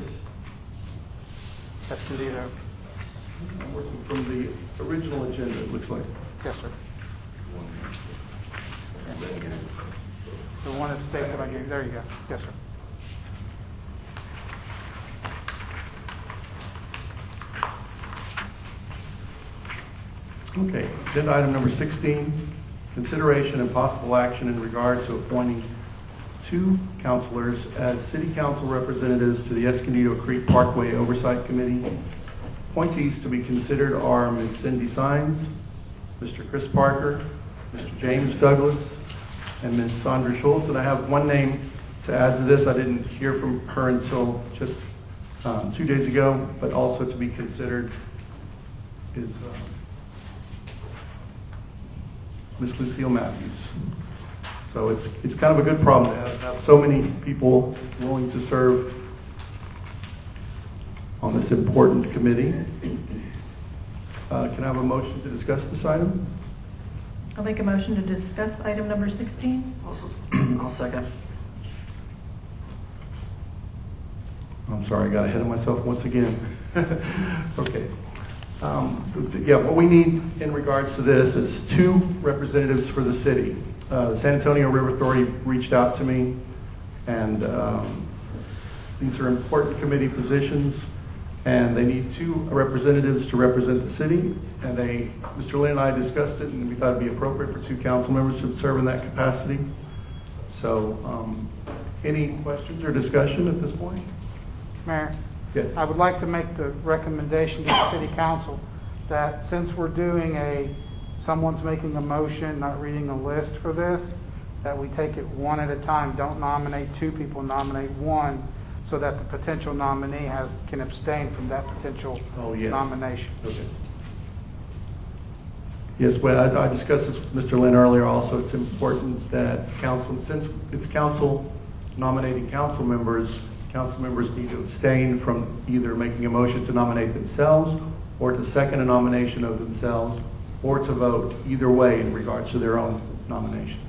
Escondido. I'm working from the original agenda, it looks like. Yes, sir. The one that's stapled, I gave. There you go. Yes, sir. Okay, agenda item number 16, consideration and possible action in regard to appointing 2 counselors as city council representatives to the Escondido Creek Parkway Oversight Committee. Appointees to be considered are Ms. Cindy Sines, Mr. Chris Parker, Mr. James Douglas, and Ms. Sandra Schultz. And I have one name to add to this. I didn't hear from her until just 2 days ago, but also to be considered is Ms. Lucille Matthews. So it's kind of a good problem to have so many people willing to serve on this important committee. Can I have a motion to discuss this item? I'll make a motion to discuss item number 16. I'll second. I'm sorry, I got ahead of myself once again. Okay. Yeah, what we need in regards to this is 2 representatives for the city. the San Antonio River Authority reached out to me, and these are important committee positions, and they need 2 representatives to represent the city. And Mr. Lynn and I discussed it, and we thought it'd be appropriate for 2 council members to serve in that capacity. So, any questions or discussion at this point? Mayor, Yes. I would like to make the recommendation to the city council that since we're doing someone's making a motion, not reading a list for this, that we take it one at a time. Don't nominate 2 people, nominate 1, so that the potential nominee can abstain from that potential nomination. Okay. Yes, well, I discussed this with Mr. Lynn earlier also. It's important that since it's council nominating council members need to abstain from either making a motion to nominate themselves or to second a nomination of themselves or to vote either way in regards to their own nomination.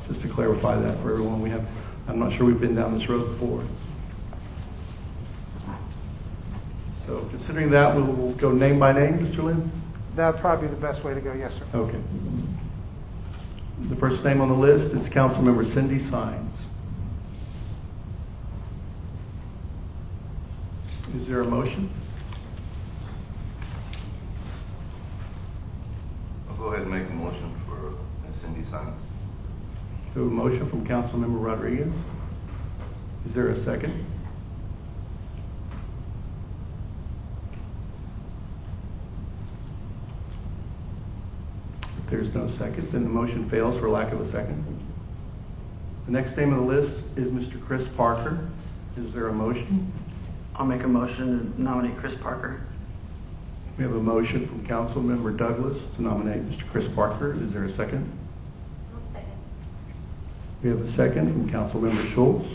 Just to clarify that for everyone. I'm not sure we've been down this road before. So considering that, we'll go name by name, Mr. Lynn? That would probably be the best way to go, yes, sir. Okay. The first name on the list is Councilmember Cindy Sines. Is there a motion? I'll go ahead and make a motion for Cindy Sines. We have a motion from Councilmember Rodriguez. Is there a second? If there's no second, then the motion fails for lack of a second. The next name on the list is Mr. Chris Parker. Is there a motion? I'll make a motion to nominate Chris Parker. We have a motion from Councilmember Douglas to nominate Mr. Chris Parker. Is there a second? I'll second. We have a second from Councilmember Schultz.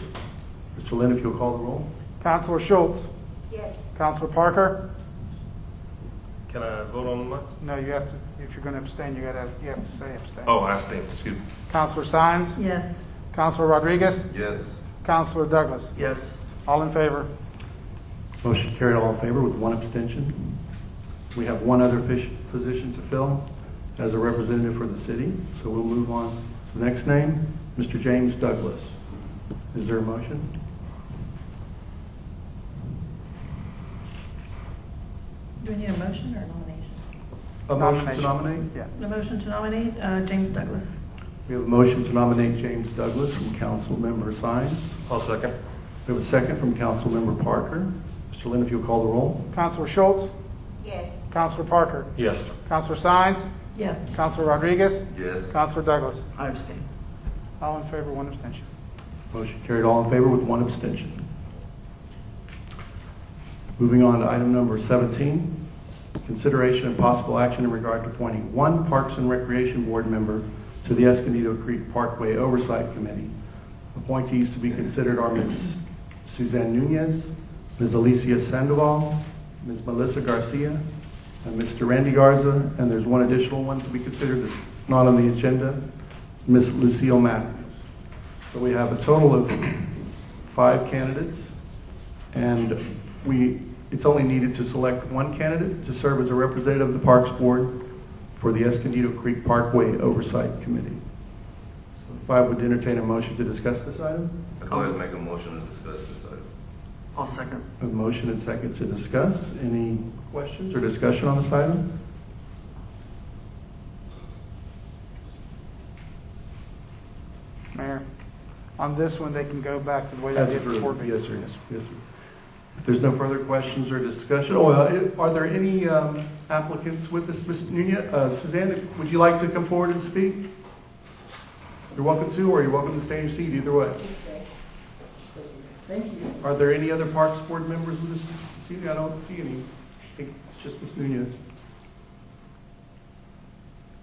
Mr. Lynn, if you'll call the roll. Councilor Schultz. Yes. Councilor Parker. Can I vote on the? No, you have to. If you're going to abstain, you have to say abstain. Oh, I abstain. Excuse me. Councilor Sines. Yes. Councilor Rodriguez. Yes. Councilor Douglas. Yes. All in favor? Motion carried, all in favor with 1 abstention. We have 1 other position to fill as a representative for the city. So we'll move on to the next name, Mr. James Douglas. Is there a motion? Do we need a motion or a nomination? A motion to nominate? Yeah. A motion to nominate James Douglas. We have a motion to nominate James Douglas from Councilmember Sines. I'll second. We have a second from Councilmember Parker. Mr. Lynn, if you'll call the roll. Councilor Schultz. Yes. Councilor Parker. Yes. Councilor Sines. Yes. Councilor Rodriguez. Yes. Councilor Douglas. I abstain. All in favor, 1 abstention. Motion carried, all in favor with 1 abstention. Moving on to item number 17. Consideration and possible action in regard to appointing 1 Parks and Recreation Board member to the Escondido Creek Parkway Oversight Committee. Appointees to be considered are Ms. Suzanne Nunez, Ms. Alicia Sandoval, Ms. Melissa Garcia, and Mr. Randy Garza, and there's 1 additional one to be considered that's not on the agenda, Ms. Lucille Matthews. So we have a total of 5 candidates, and it's only needed to select 1 candidate to serve as a representative of the Parks Board for the Escondido Creek Parkway Oversight Committee. So if I would entertain a motion to discuss this item. I'll go ahead and make a motion to discuss this item. I'll second. A motion and second to discuss. Any questions or discussion on this item? Mayor, on this one, they can go back to the way they As did before. approved. Yes, sir. Yes, sir. If there's no further questions or discussion, are there any applicants with this, Ms. Nunez? Suzanne, would you like to come forward and speak? You're welcome to, or you're welcome to stay in your seat, either way. Thank you. Are there any other Parks Board members with us this evening? I don't see any. I think it's just Ms. Nunez.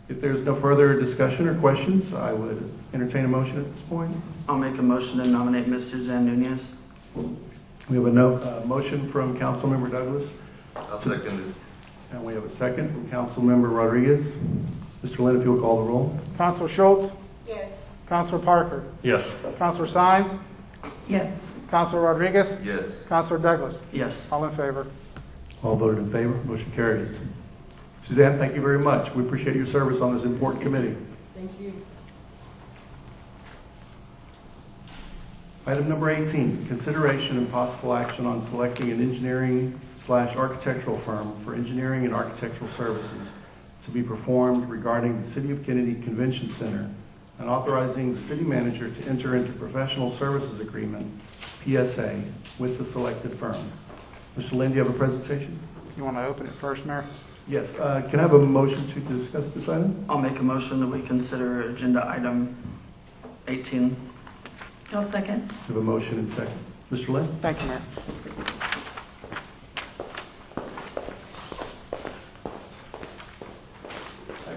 If there's no further discussion or questions, I would entertain a motion at this point. I'll make a motion to nominate Ms. Suzanne Nunez. We have a motion from Councilmember Douglas. I'll second it. And we have a second from Councilmember Rodriguez. Mr. Lynn, if you'll call the roll. Councilor Schultz. Yes. Councilor Parker. Yes. Councilor Sines. Yes. Councilor Rodriguez. Yes. Councilor Douglas. Yes. All in favor? All voted in favor. Motion carries. Suzanne, thank you very much. We appreciate your service on this important committee. Thank you. Item number 18, consideration and possible action on selecting an engineering/architectural firm for engineering and architectural services to be performed regarding the City of Kennedy Convention Center and authorizing the city manager to enter into professional services agreement, PSA, with the selected firm. Mr. Lynn, do you have a presentation? You want to open it first, Mayor? Yes. Can I have a motion to discuss this item? I'll make a motion that we consider agenda item 18. I'll second. We have a motion and second. Mr. Lynn? Thank you, Mayor.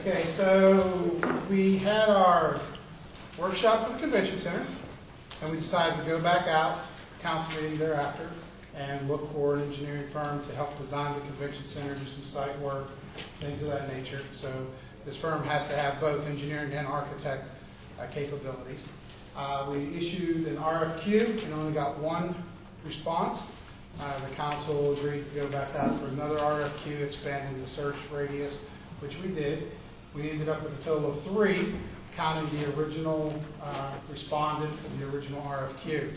Okay, so we had our workshop for the convention center, and we decided to go back out, council meeting thereafter, and look for an engineering firm to help design the convention center, do some site work, things of that nature. So this firm has to have both engineering and architect capabilities. We issued an RFQ and only got one response. The council agreed to go back out for another RFQ, expanding the search radius, which we did. We ended up with a total of 3, counting the original respondent to the original RFQ.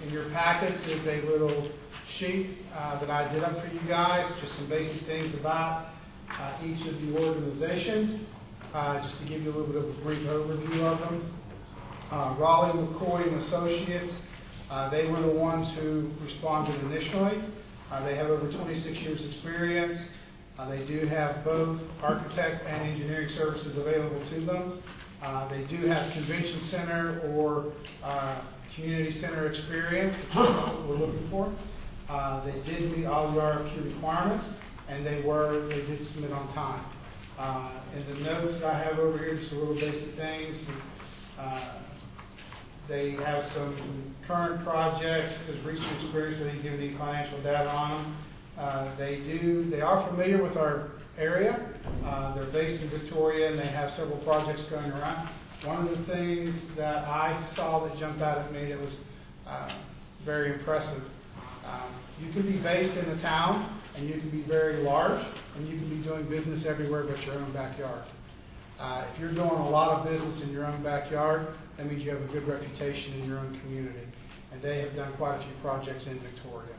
In your packets is a little sheet that I did up for you guys, just some basic things about each of the organizations, just to give you a little bit of a brief overview of them. Raleigh, McCoy and Associates, they were the ones who responded initially. They have over 26 years experience. They do have both architect and engineering services available to them. They do have convention center or community center experience, which is what we're looking for. They did meet all the RFQ requirements, and they did submit on time. In the notes that I have over here, just a little basic things. They have some current projects, because recent experience, but they didn't give any financial data on them. They are familiar with our area. They're based in Victoria, and they have several projects going around. One of the things that I saw that jumped out at me that was very impressive, you can be based in a town, and you can be very large, and you can be doing business everywhere but your own backyard. If you're doing a lot of business in your own backyard, that means you have a good reputation in your own community. And they have done quite a few projects in Victoria.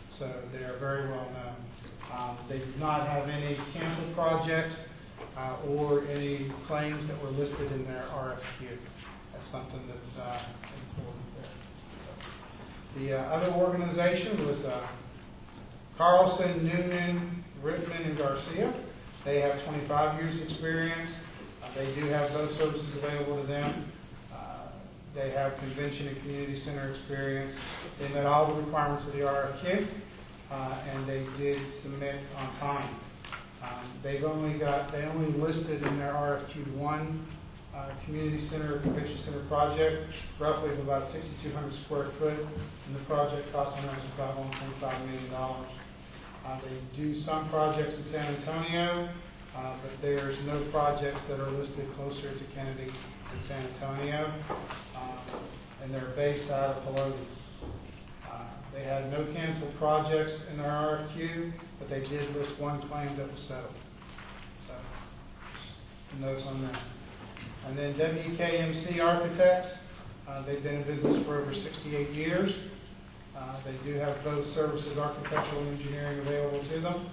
So they are very well known. They did not have any canceled projects or any claims that were listed in their RFQ. That's something that's important there. The other organization was Carlson, Noonan, Rittman, and Garcia. They have 25 years experience. They do have those services available to them. They have convention and community center experience. They met all the requirements of the RFQ, and they did submit on time. They only listed in their RFQ one community center or convention center project, roughly of about 6,200 square foot, and the project cost on that was about $1.5 million. They do some projects in San Antonio, but there's no projects that are listed closer to Kenedy than San Antonio, and they're based out of Pelotas. They had no canceled projects in their RFQ, but they did list one claim that was settled. So, just notes on that. And then WKMC Architects, they've been in business for over 68 years. They do have both services, architectural and engineering, available to them.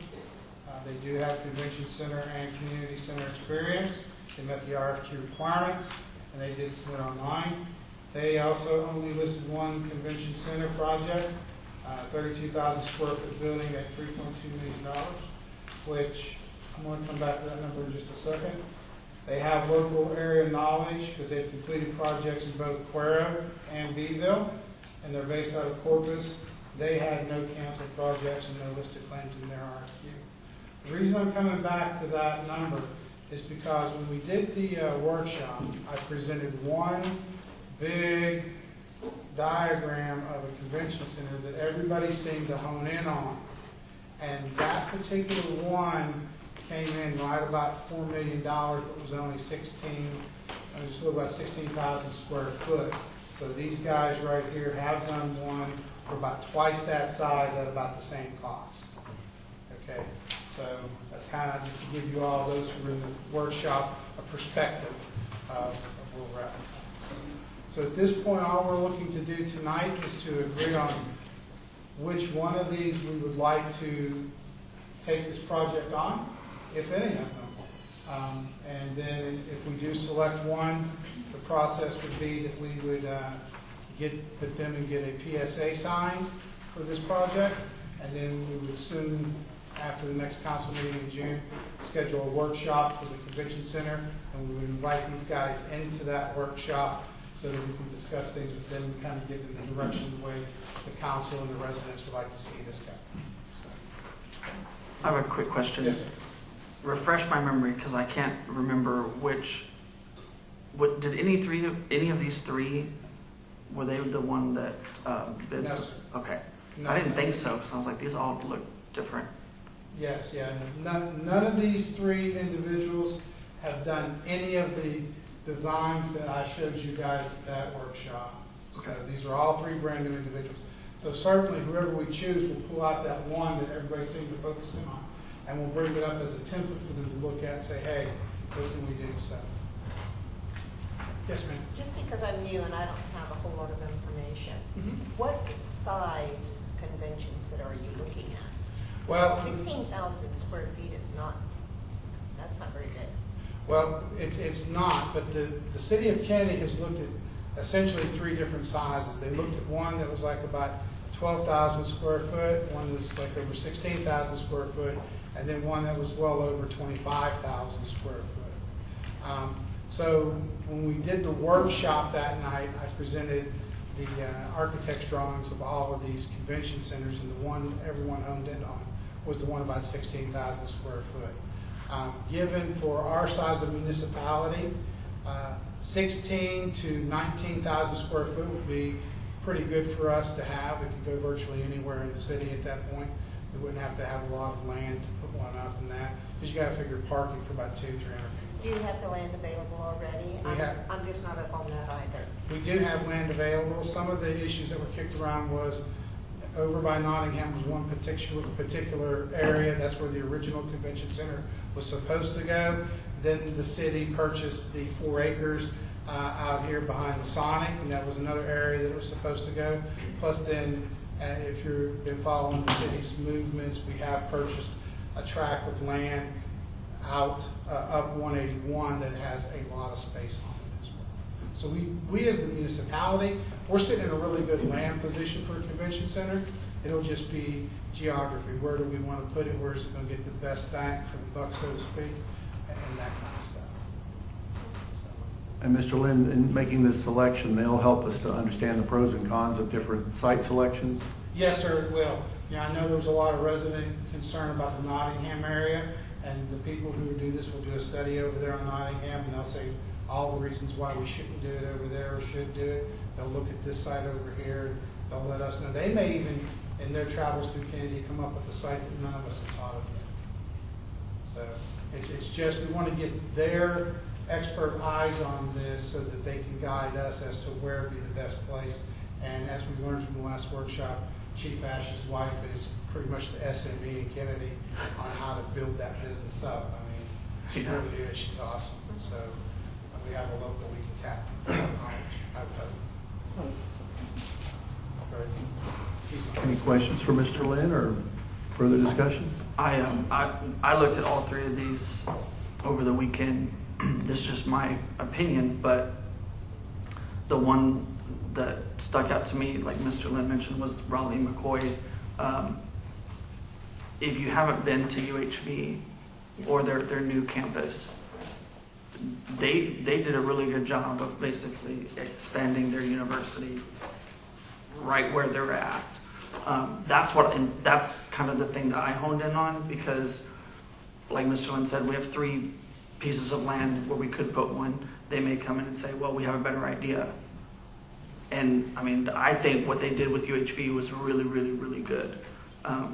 They do have convention center and community center experience. They met the RFQ requirements, and they did submit online. They also only listed one convention center project, 32,000 square foot building at $3.2 million, which I'm going to come back to that number in just a second. They have local area knowledge because they've completed projects in both Cuero and Beeville, and they're based out of Corpus. They had no canceled projects and no listed claims in their RFQ. The reason I'm coming back to that number is because when we did the workshop, I presented one big diagram of a convention center that everybody seemed to hone in on. And that particular one came in right about $4 million, but was only just about 16,000 square foot. So these guys right here have done one for about twice that size at about the same cost. Okay, so that's kind of just to give you all those who were in the workshop a perspective of where we're at. So So at this point, all we're looking to do tonight is to agree on which one of these we would like to take this project on, if any of them. And then if we do select one, the process would be that we would put them and get a PSA signed for this project, and then we would soon, after the next council meeting in June, schedule a workshop for the convention center, and we would invite these guys into that workshop so that we can discuss things with them and kind of give them the direction, the way the council and the residents would like to see this go. So. I have a quick question. Yes, sir. Refresh my memory, because I can't remember what did any of these three, were they the one that bid? No, sir. Okay. No. I didn't think so, because I was like, these all look different. Yes, yeah. None of these three individuals have done any of the designs that I showed you guys at that workshop. So these are all three brand new individuals. So certainly whoever we choose will pull out that one that everybody seems to focus in on, and we'll bring it up as a template for them to look at and say, hey, what can we do? So, yes, ma'am. Just because I'm new and I don't have a whole lot of information, what size convention center are you looking at? Well, 16,000 square feet is not, that's not very big. well, it's not, but the city of Kenedy has looked at essentially three different sizes. They looked at one that was like about 12,000 square foot, one that was like over 16,000 square foot, and then one that was well over 25,000 square foot. So when we did the workshop that night, I presented the architect's drawings of all of these convention centers, and the one everyone honed in on was the one about 16,000 square foot. Given for our size of municipality, 16 to 19,000 square foot would be pretty good for us to have. It could go virtually anywhere in the city at that point. We wouldn't have to have a lot of land to put one up in that, because you got to figure parking for about 200-300 people. Do you have the land available already? I'm just not up on that either. We do have land available. Some of the issues that were kicked around was over by Nottingham was one particular area. That's where the original convention center was supposed to go. Then the city purchased the 4 acres out here behind the Sonic, and that was another area that it was supposed to go. Plus then, if you've been following the city's movements, we have purchased a tract of land out up 181 that has a lot of space on it as well. So we as the municipality, we're sitting in a really good land position for a convention center. It'll just be geography. Where do we want to put it? Where is it going to get the best bang for the buck, so to speak, and that kind of stuff. So. And Mr. Lynn, in making this selection, they'll help us to understand the pros and cons of different site selections? Yes, sir, it will. Yeah, I know there's a lot of resident concern about the Nottingham area, and the people who do this will do a study over there on Nottingham, and they'll say all the reasons why we shouldn't do it over there or should do it. They'll look at this site over here, and they'll let us know. They may even, in their travels through Kenedy, come up with a site that none of us have thought of yet. So it's just, we want to get their expert eyes on this so that they can guide us as to where would be the best place. And as we learned from the last workshop, Chief Ash's wife is pretty much the SME in Kenedy on how to build that business up. I mean, she really is. She's awesome. So we have a local we can tap knowledge. I hope. Any questions for Mr. Lynn or further discussion? I looked at all three of these over the weekend. This is just my opinion, but the one that stuck out to me, like Mr. Lynn mentioned, was Raleigh McCoy. If you haven't been to UHV or their new campus, they did a really good job of basically expanding their university right where they're at. That's kind of the thing that I honed in on, because like Mr. Lynn said, we have 3 pieces of land where we could put one. They may come in and say, well, we have a better idea. And I mean, I think what they did with UHV was really, really, really good. I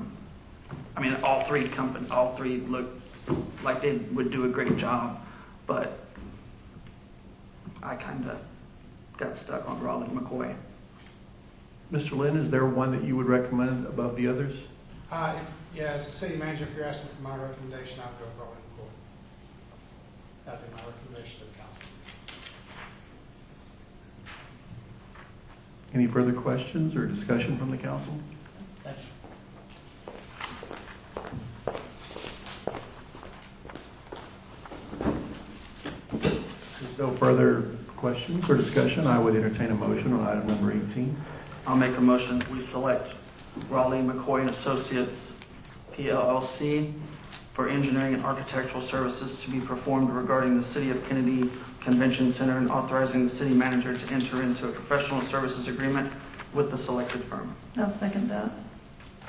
mean, all three looked like they would do a great job, but I kind of got stuck on Raleigh McCoy. Mr. Lynn, is there one that you would recommend above the others? As the city manager, if you're asking for my recommendation, I'd go Raleigh McCoy. That'd be my recommendation to the council. Any further questions or discussion from the council? Thank you. There's no further questions or discussion. I would entertain a motion on item number 18. I'll make a motion that we select Raleigh, McCoy and Associates, PLLC, for engineering and architectural services to be performed regarding the City of Kennedy Convention Center and authorizing the city manager to enter into a professional services agreement with the selected firm. I'll second that.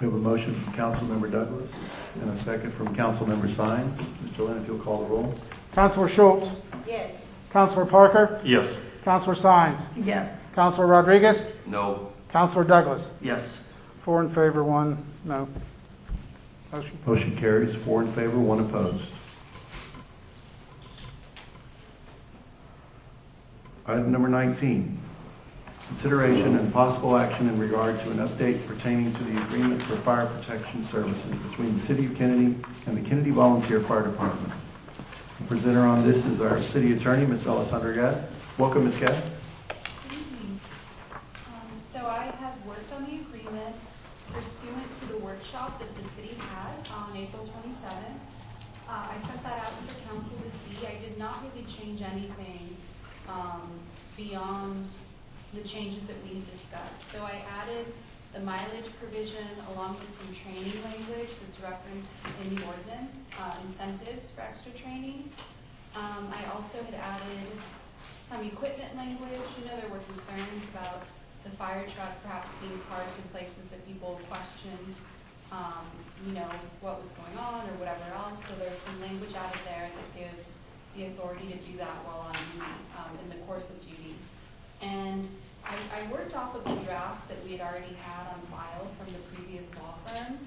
We have a motion from Councilmember Douglas and a second from Councilmember Sines. Mr. Lynn, if you'll call the roll. Councilor Schultz, Yes. Councilor Parker, Yes. Councilor Sines, Yes. Councilor Rodriguez, No. Councilor Douglas. Yes. 4 in favor, 1 no. Motion carries 4 in favor, 1 opposed. Item number 19, consideration and possible action in regard to an update pertaining to the agreement for fire protection services between the City of Kennedy and the Kennedy Volunteer Fire Department. The presenter on this is our City Attorney, Ms. Alessandra Gadd. Welcome, Ms. Gadd. Good evening. So I have worked on the agreement pursuant to the workshop that the city had on April 27th. I sent that out to the council to see. I did not really change anything beyond the changes that we had discussed. So I added the mileage provision along with some training language that's referenced in the ordinance, incentives for extra training. I also had added some equipment language. You know, there were concerns about the fire truck perhaps being parked in places that people questioned, what was going on or whatever else. So there's some language added there that gives the authority to do that while on duty, in the course of duty. And I worked off of the draft that we had already had on file from the previous law firm,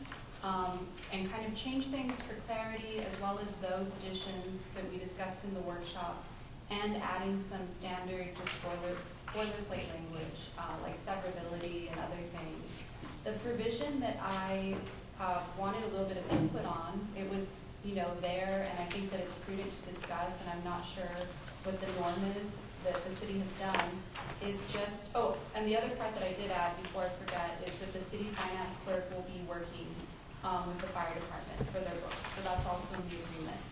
and kind of changed things for clarity, as well as those additions that we discussed in the workshop, and adding some standard just boilerplate language, like severability and other things. The provision that I wanted a little bit of input on, it was there, and I think that it's prudent to discuss, and I'm not sure what the norm is that the city has done, is just, and the other part that I did add before I forget is that the city finance clerk will be working with the fire department for their books, so that's also in the agreement.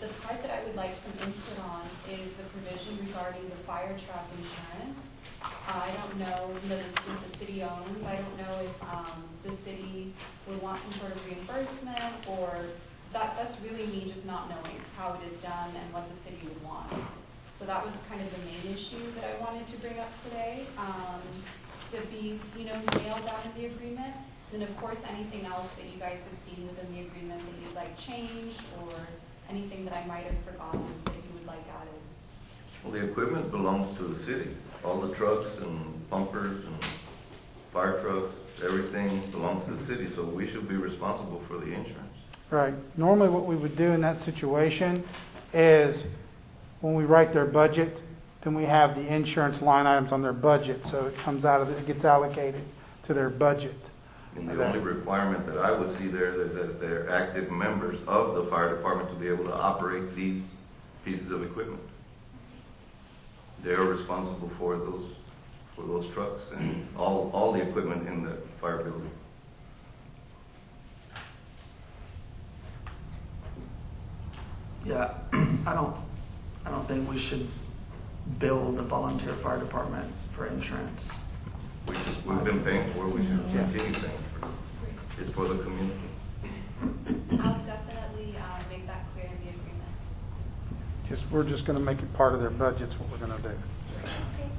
The part that I would like some input on is the provision regarding the fire truck insurance. I don't know, this is what the city owns. I don't know if the city would want some sort of reimbursement, or that's really me just not knowing how it is done and what the city would want. So that was kind of the main issue that I wanted to bring up today, to be, nailed down in the agreement. Then of course, anything else that you guys have seen within the agreement that you'd like changed, or anything that I might have forgotten that you would like added. Well, the equipment belongs to the city. All the trucks and pumpers and fire trucks, everything belongs to the city, so we should be responsible for the insurance. Right. Normally what we would do in that situation is when we write their budget, then we have the insurance line items on their budget, so it comes out of it gets allocated to their budget. And the only requirement that I would see there is that they're active members of the fire department to be able to operate these pieces of equipment. They're responsible for those trucks and all the equipment in the fire building. Yeah, I don't think we should bill the volunteer fire department for insurance. We've been paying for it, we should continue paying for it. It's for the community. I'll definitely make that clear in the agreement. We're just going to make it part of their budgets, what we're going to do. Okay.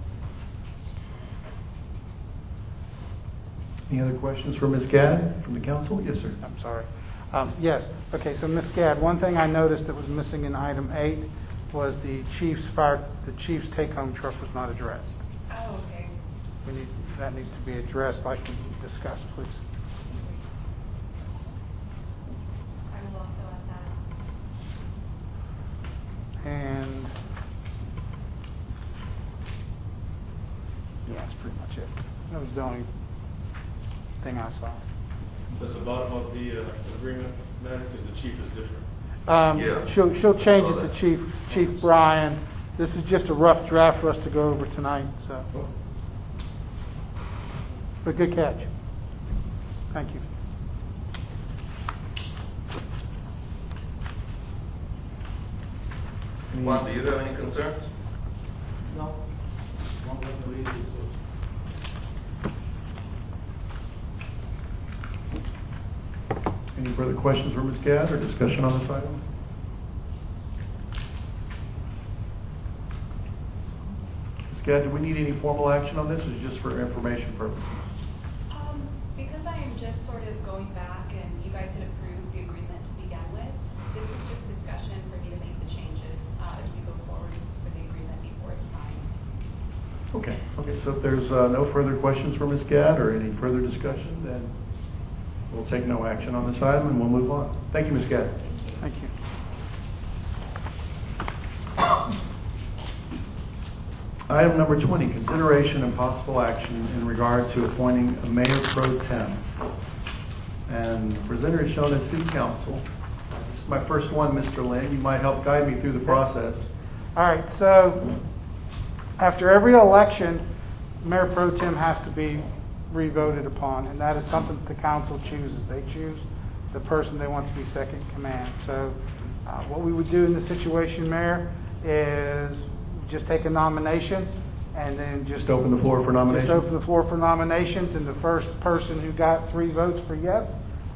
Any other questions for Ms. Gadd from the council? Yes, sir. I'm sorry. Yes. Okay, so Ms. Gadd, one thing I noticed that was missing in item 8 was the chief's take-home truck was not addressed. Oh, okay. That needs to be addressed like we discussed, please. I will also add that. And yeah, that's pretty much it. That was the only thing I saw. That's the bottom of the agreement, Matt, because the chief is different. Yeah. She'll change it to Chief Brian. This is just a rough draft for us to go over tonight, so. But good catch. Thank you. Juan, do you have any concerns? No. Any further questions for Ms. Gadd or discussion on this item? Ms. Gadd, do we need any formal action on this, or is it just for information purposes? Because I am just sort of going back and you guys had approved the agreement to begin with, this is just discussion for me to make the changes as we go forward for the agreement before it's signed. Okay. Okay, so if there's no further questions for Ms. Gadd or any further discussion, then we'll take no action on this item and we'll move on. Thank you, Ms. Gadd. Thank you. Item number 20, consideration and possible action in regard to appointing a mayor pro tem. And the presenter is shown as City Council. This is my first one, Mr. Lynn. You might help guide me through the process. All right, so after every election, mayor pro tem has to be re-voted upon, and that is something that the council chooses. They choose the person they want to be second in command. So what we would do in this situation, Mayor, is just take a nomination and then just open the floor for nominations. Just open the floor for nominations, and the first person who got 3 votes for yes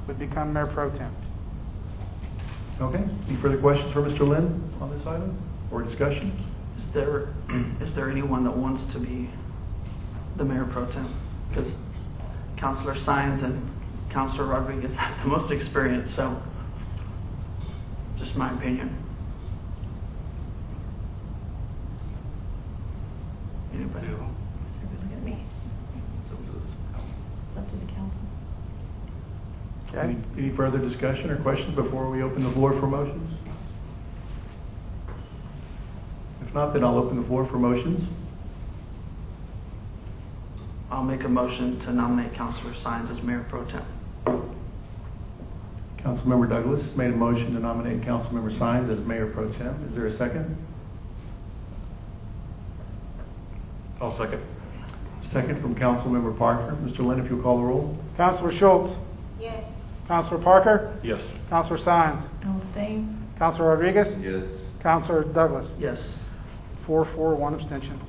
would become mayor pro tem. Okay. Any further questions for Mr. Lynn on this item or discussion? Is there anyone that wants to be the mayor pro tem? Because Councilor Sines and Councilor Rodriguez have the most experience, so just my opinion. Anybody? Look at me. It's up to the council. Okay. Any further discussion or questions before we open the floor for motions? If not, then I'll open the floor for motions. I'll make a motion to nominate Councilor Sines as mayor pro tem. Councilmember Douglas made a motion to nominate Councilmember Sines as mayor pro tem. Is there a second? I'll second. Second from Councilmember Parker. Mr. Lynn, if you'll call the roll. Councilor Schultz. Yes. Councilor Parker. Yes. Councilor Sines. I'll abstain. Councilor Rodriguez. Yes. Councilor Douglas. Yes. 4-4, 1 abstention.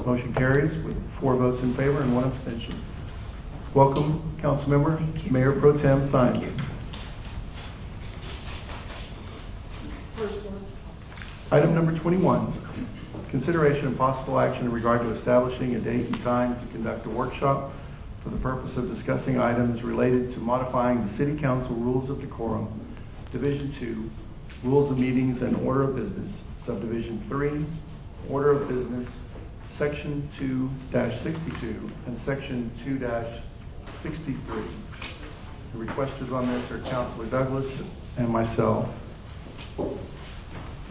Motion carries with 4 votes in favor and 1 abstention. Welcome, Councilmember, Mayor Pro Tem Sines. Item number 21, consideration and possible action in regard to establishing a date and time to conduct a workshop for the purpose of discussing items related to modifying the City Council Rules of Decorum, Division 2, Rules of Meetings and Order of Business, Subdivision 3, Order of Business, Section 2-62 and Section 2-63. The requesters on this are Councilor Douglas and myself.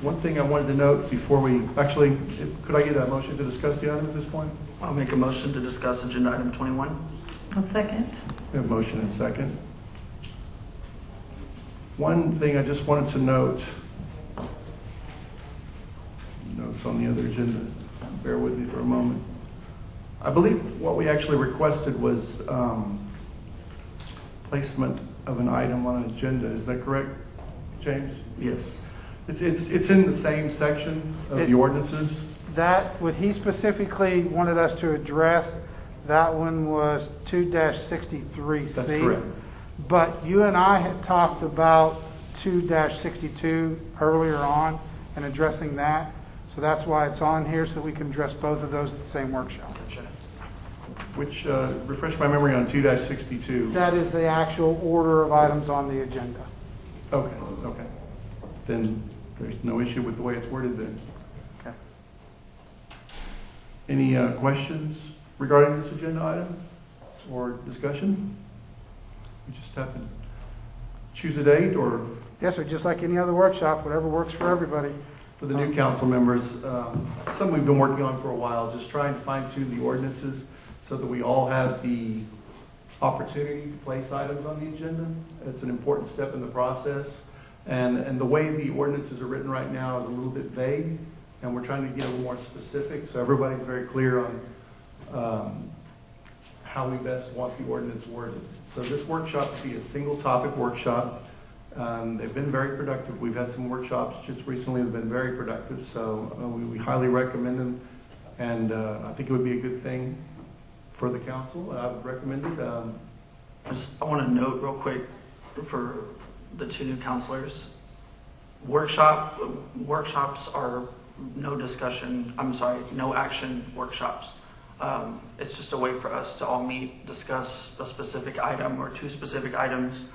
One thing I wanted to note before we, actually, could I get a motion to discuss the item at this point? I'll make a motion to discuss agenda item 21. I'll second. We have a motion and second. One thing I just wanted to note, notes on the other agenda, bear with me for a moment. I believe what we actually requested was placement of an item on an agenda. Is that correct, James? Yes. It's in the same section of the ordinances. That, what he specifically wanted us to address, that one was 2-63C. That's correct. But you and I had talked about 2-62 earlier on and addressing that. So that's why it's on here, so we can address both of those at the same workshop. Gotcha. Which, refresh my memory on 2-62. That is the actual order of items on the agenda. Okay, okay. Then there's no issue with the way it's worded then. Okay. Any questions regarding this agenda item or discussion? We just have to choose a date, or? Yes, sir, just like any other workshop, whatever works for everybody. For the new council members, some we've been working on for a while, just trying to fine tune the ordinances so that we all have the opportunity to place items on the agenda. It's an important step in the process. And the way the ordinances are written right now is a little bit vague, and we're trying to get a little more specific so everybody's very clear on how we best want the ordinance worded. So this workshop will be a single topic workshop. They've been very productive. We've had some workshops just recently that have been very productive, so we highly recommend them. And I think it would be a good thing for the council. I would recommend it. I want to note real quick for the two new counselors. Workshops are no action workshops. It's just a way for us to all meet, discuss a specific item or two specific items,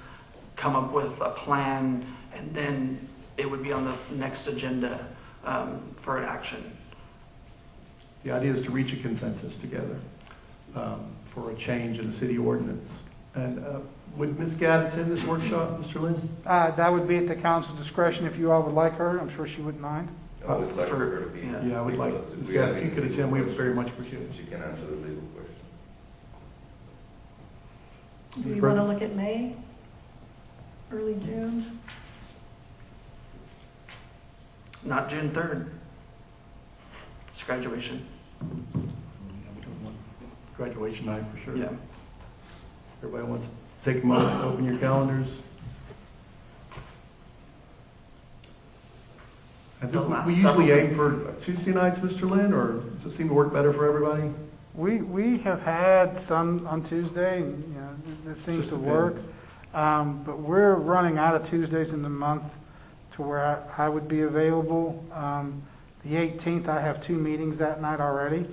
come up with a plan, and then it would be on the next agenda for an action. The idea is to reach a consensus together for a change in the city ordinance. And would Ms. Gadd attend this workshop, Mr. Lynn? That would be at the council's discretion if you all would like her. I'm sure she wouldn't mind. I would like for her to be. Yeah, I would like, Ms. Gadd, if you could attend, we would very much appreciate it. She can answer the legal questions. Do you want to look at May? Early June? Not June 3rd. It's graduation. Graduation night for sure. Yeah. Everybody wants to take a moment to open your calendars. I think we usually aim for Tuesday nights, Mr. Lynn, or does it seem to work better for everybody? We have had some on Tuesday, and, you know, it seems to work. But we're running out of Tuesdays in the month to where I would be available. The 18th, I have 2 meetings that night already.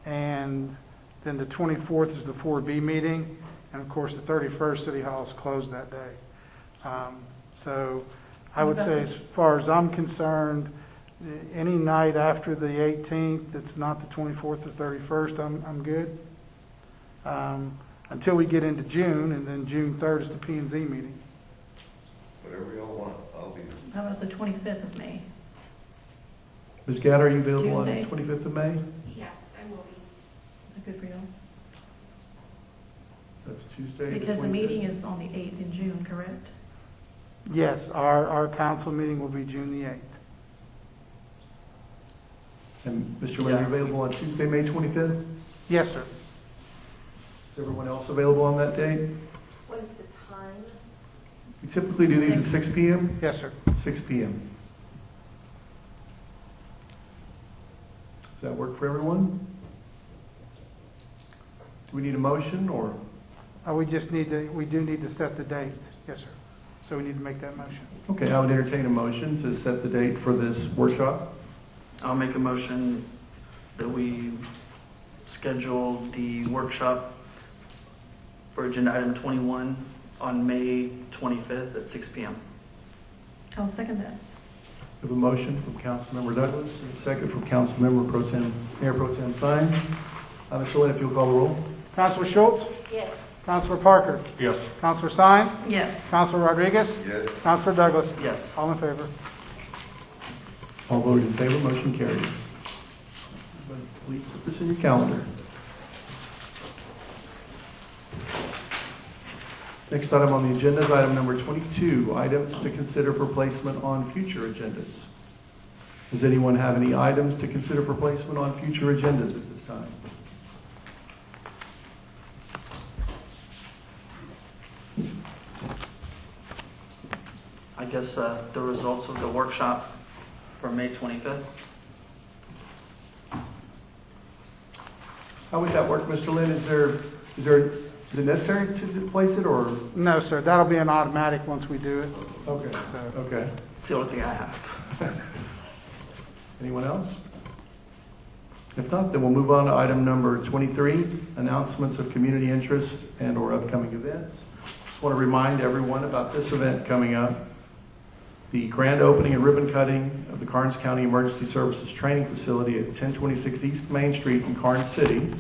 And then the 24th is the 4B meeting. And of course, the 31st, City Hall is closed that day. So I would say, as far as I'm concerned, any night after the 18th that's not the 24th or 31st, I'm good. Until we get into June, and then June 3rd is the P&Z meeting. Whatever y'all want, I'll be. How about the 25th of May? Ms. Gadd, are you available on the Tuesday. 25th of May? Yes, I will be. Is that good for you? That's Tuesday. Because the meeting is on the 8th in June, correct? Yes, our council meeting will be June the 8th. And Mr. Lynn, are you available on Tuesday, May 25th? Yes, sir. Is everyone else available on that date? What is the time? We typically do these at 6 p.m. Yes, sir. 6 p.m. Does that work for everyone? Do we need a motion or? We do need to set the date. Yes, sir. So we need to make that motion. Okay, I would entertain a motion to set the date for this workshop. I'll make a motion that we schedule the workshop for agenda item 21 on May 25th at 6 p.m. I'll second that. We have a motion from Councilmember Douglas, and a second from Councilmember Mayor Pro Tem Sines. Mr. Lynn, if you'll call the roll. Councilor Schultz? Yes. Councilor Parker? Yes. Councilor Sines? Yes. Councilor Rodriguez? Yes. Councilor Douglas? Yes. All in favor? All voted in favor, motion carries. Please put this in your calendar. Next item on the agenda is item number 22, items to consider for placement on future agendas. Does anyone have any items to consider for placement on future agendas at this time? I guess the results of the workshop for May 25th. How would that work, Mr. Lynn? Is it necessary to place it, or? No, sir. That'll be an automatic once we do it. Okay, So, okay. It's the only thing I have. Anyone else? If not, then we'll move on to item number 23, announcements of community interest and or upcoming events. Just want to remind everyone about this event coming up. The grand opening and ribbon cutting of the Karnes County Emergency Services Training Facility at 1026 East Main Street in Karnes City,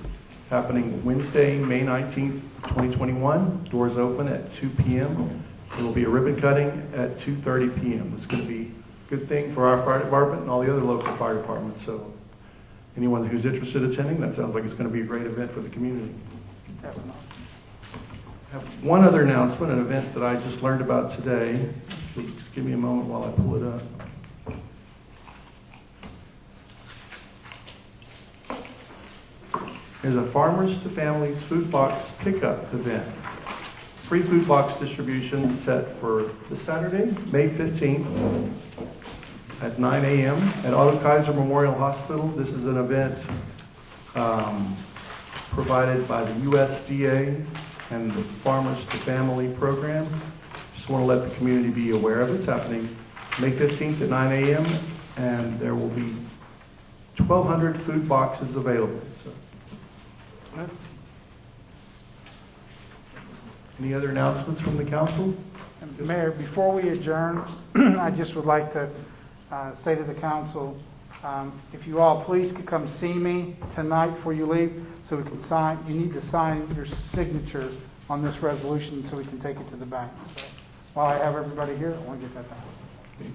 happening Wednesday, May 19th, 2021. Doors open at 2 p.m. There will be a ribbon cutting at 2:30 p.m. It's going to be a good thing for our fire department and all the other local fire departments. So anyone who's interested in attending, that sounds like it's going to be a great event for the community. I have one other announcement, an event that I just learned about today. So just give me a moment while I pull it up. is a Farmers to Families food box pickup event. Free food box distribution set for this Saturday, May 15th at 9 a.m. at Otto Kaiser Memorial Hospital. This is an event provided by the USDA and the Farmers to Family program. Just want to let the community be aware of it. It's happening May 15th at 9 a.m. and there will be 1,200 food boxes available. So, any other announcements from the council? Mayor, before we adjourn, I just would like to say to the council, if you all please could come see me tonight before you leave, so we can sign. You need to sign your signature on this resolution so we can take it to the bank. So, while I have everybody here, I want to get that done.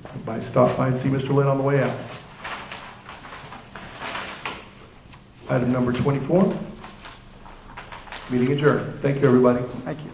Everybody stop by and see Mr. Lynn on the way out. Item number 24. Meeting adjourned. Thank you, everybody. Thank you.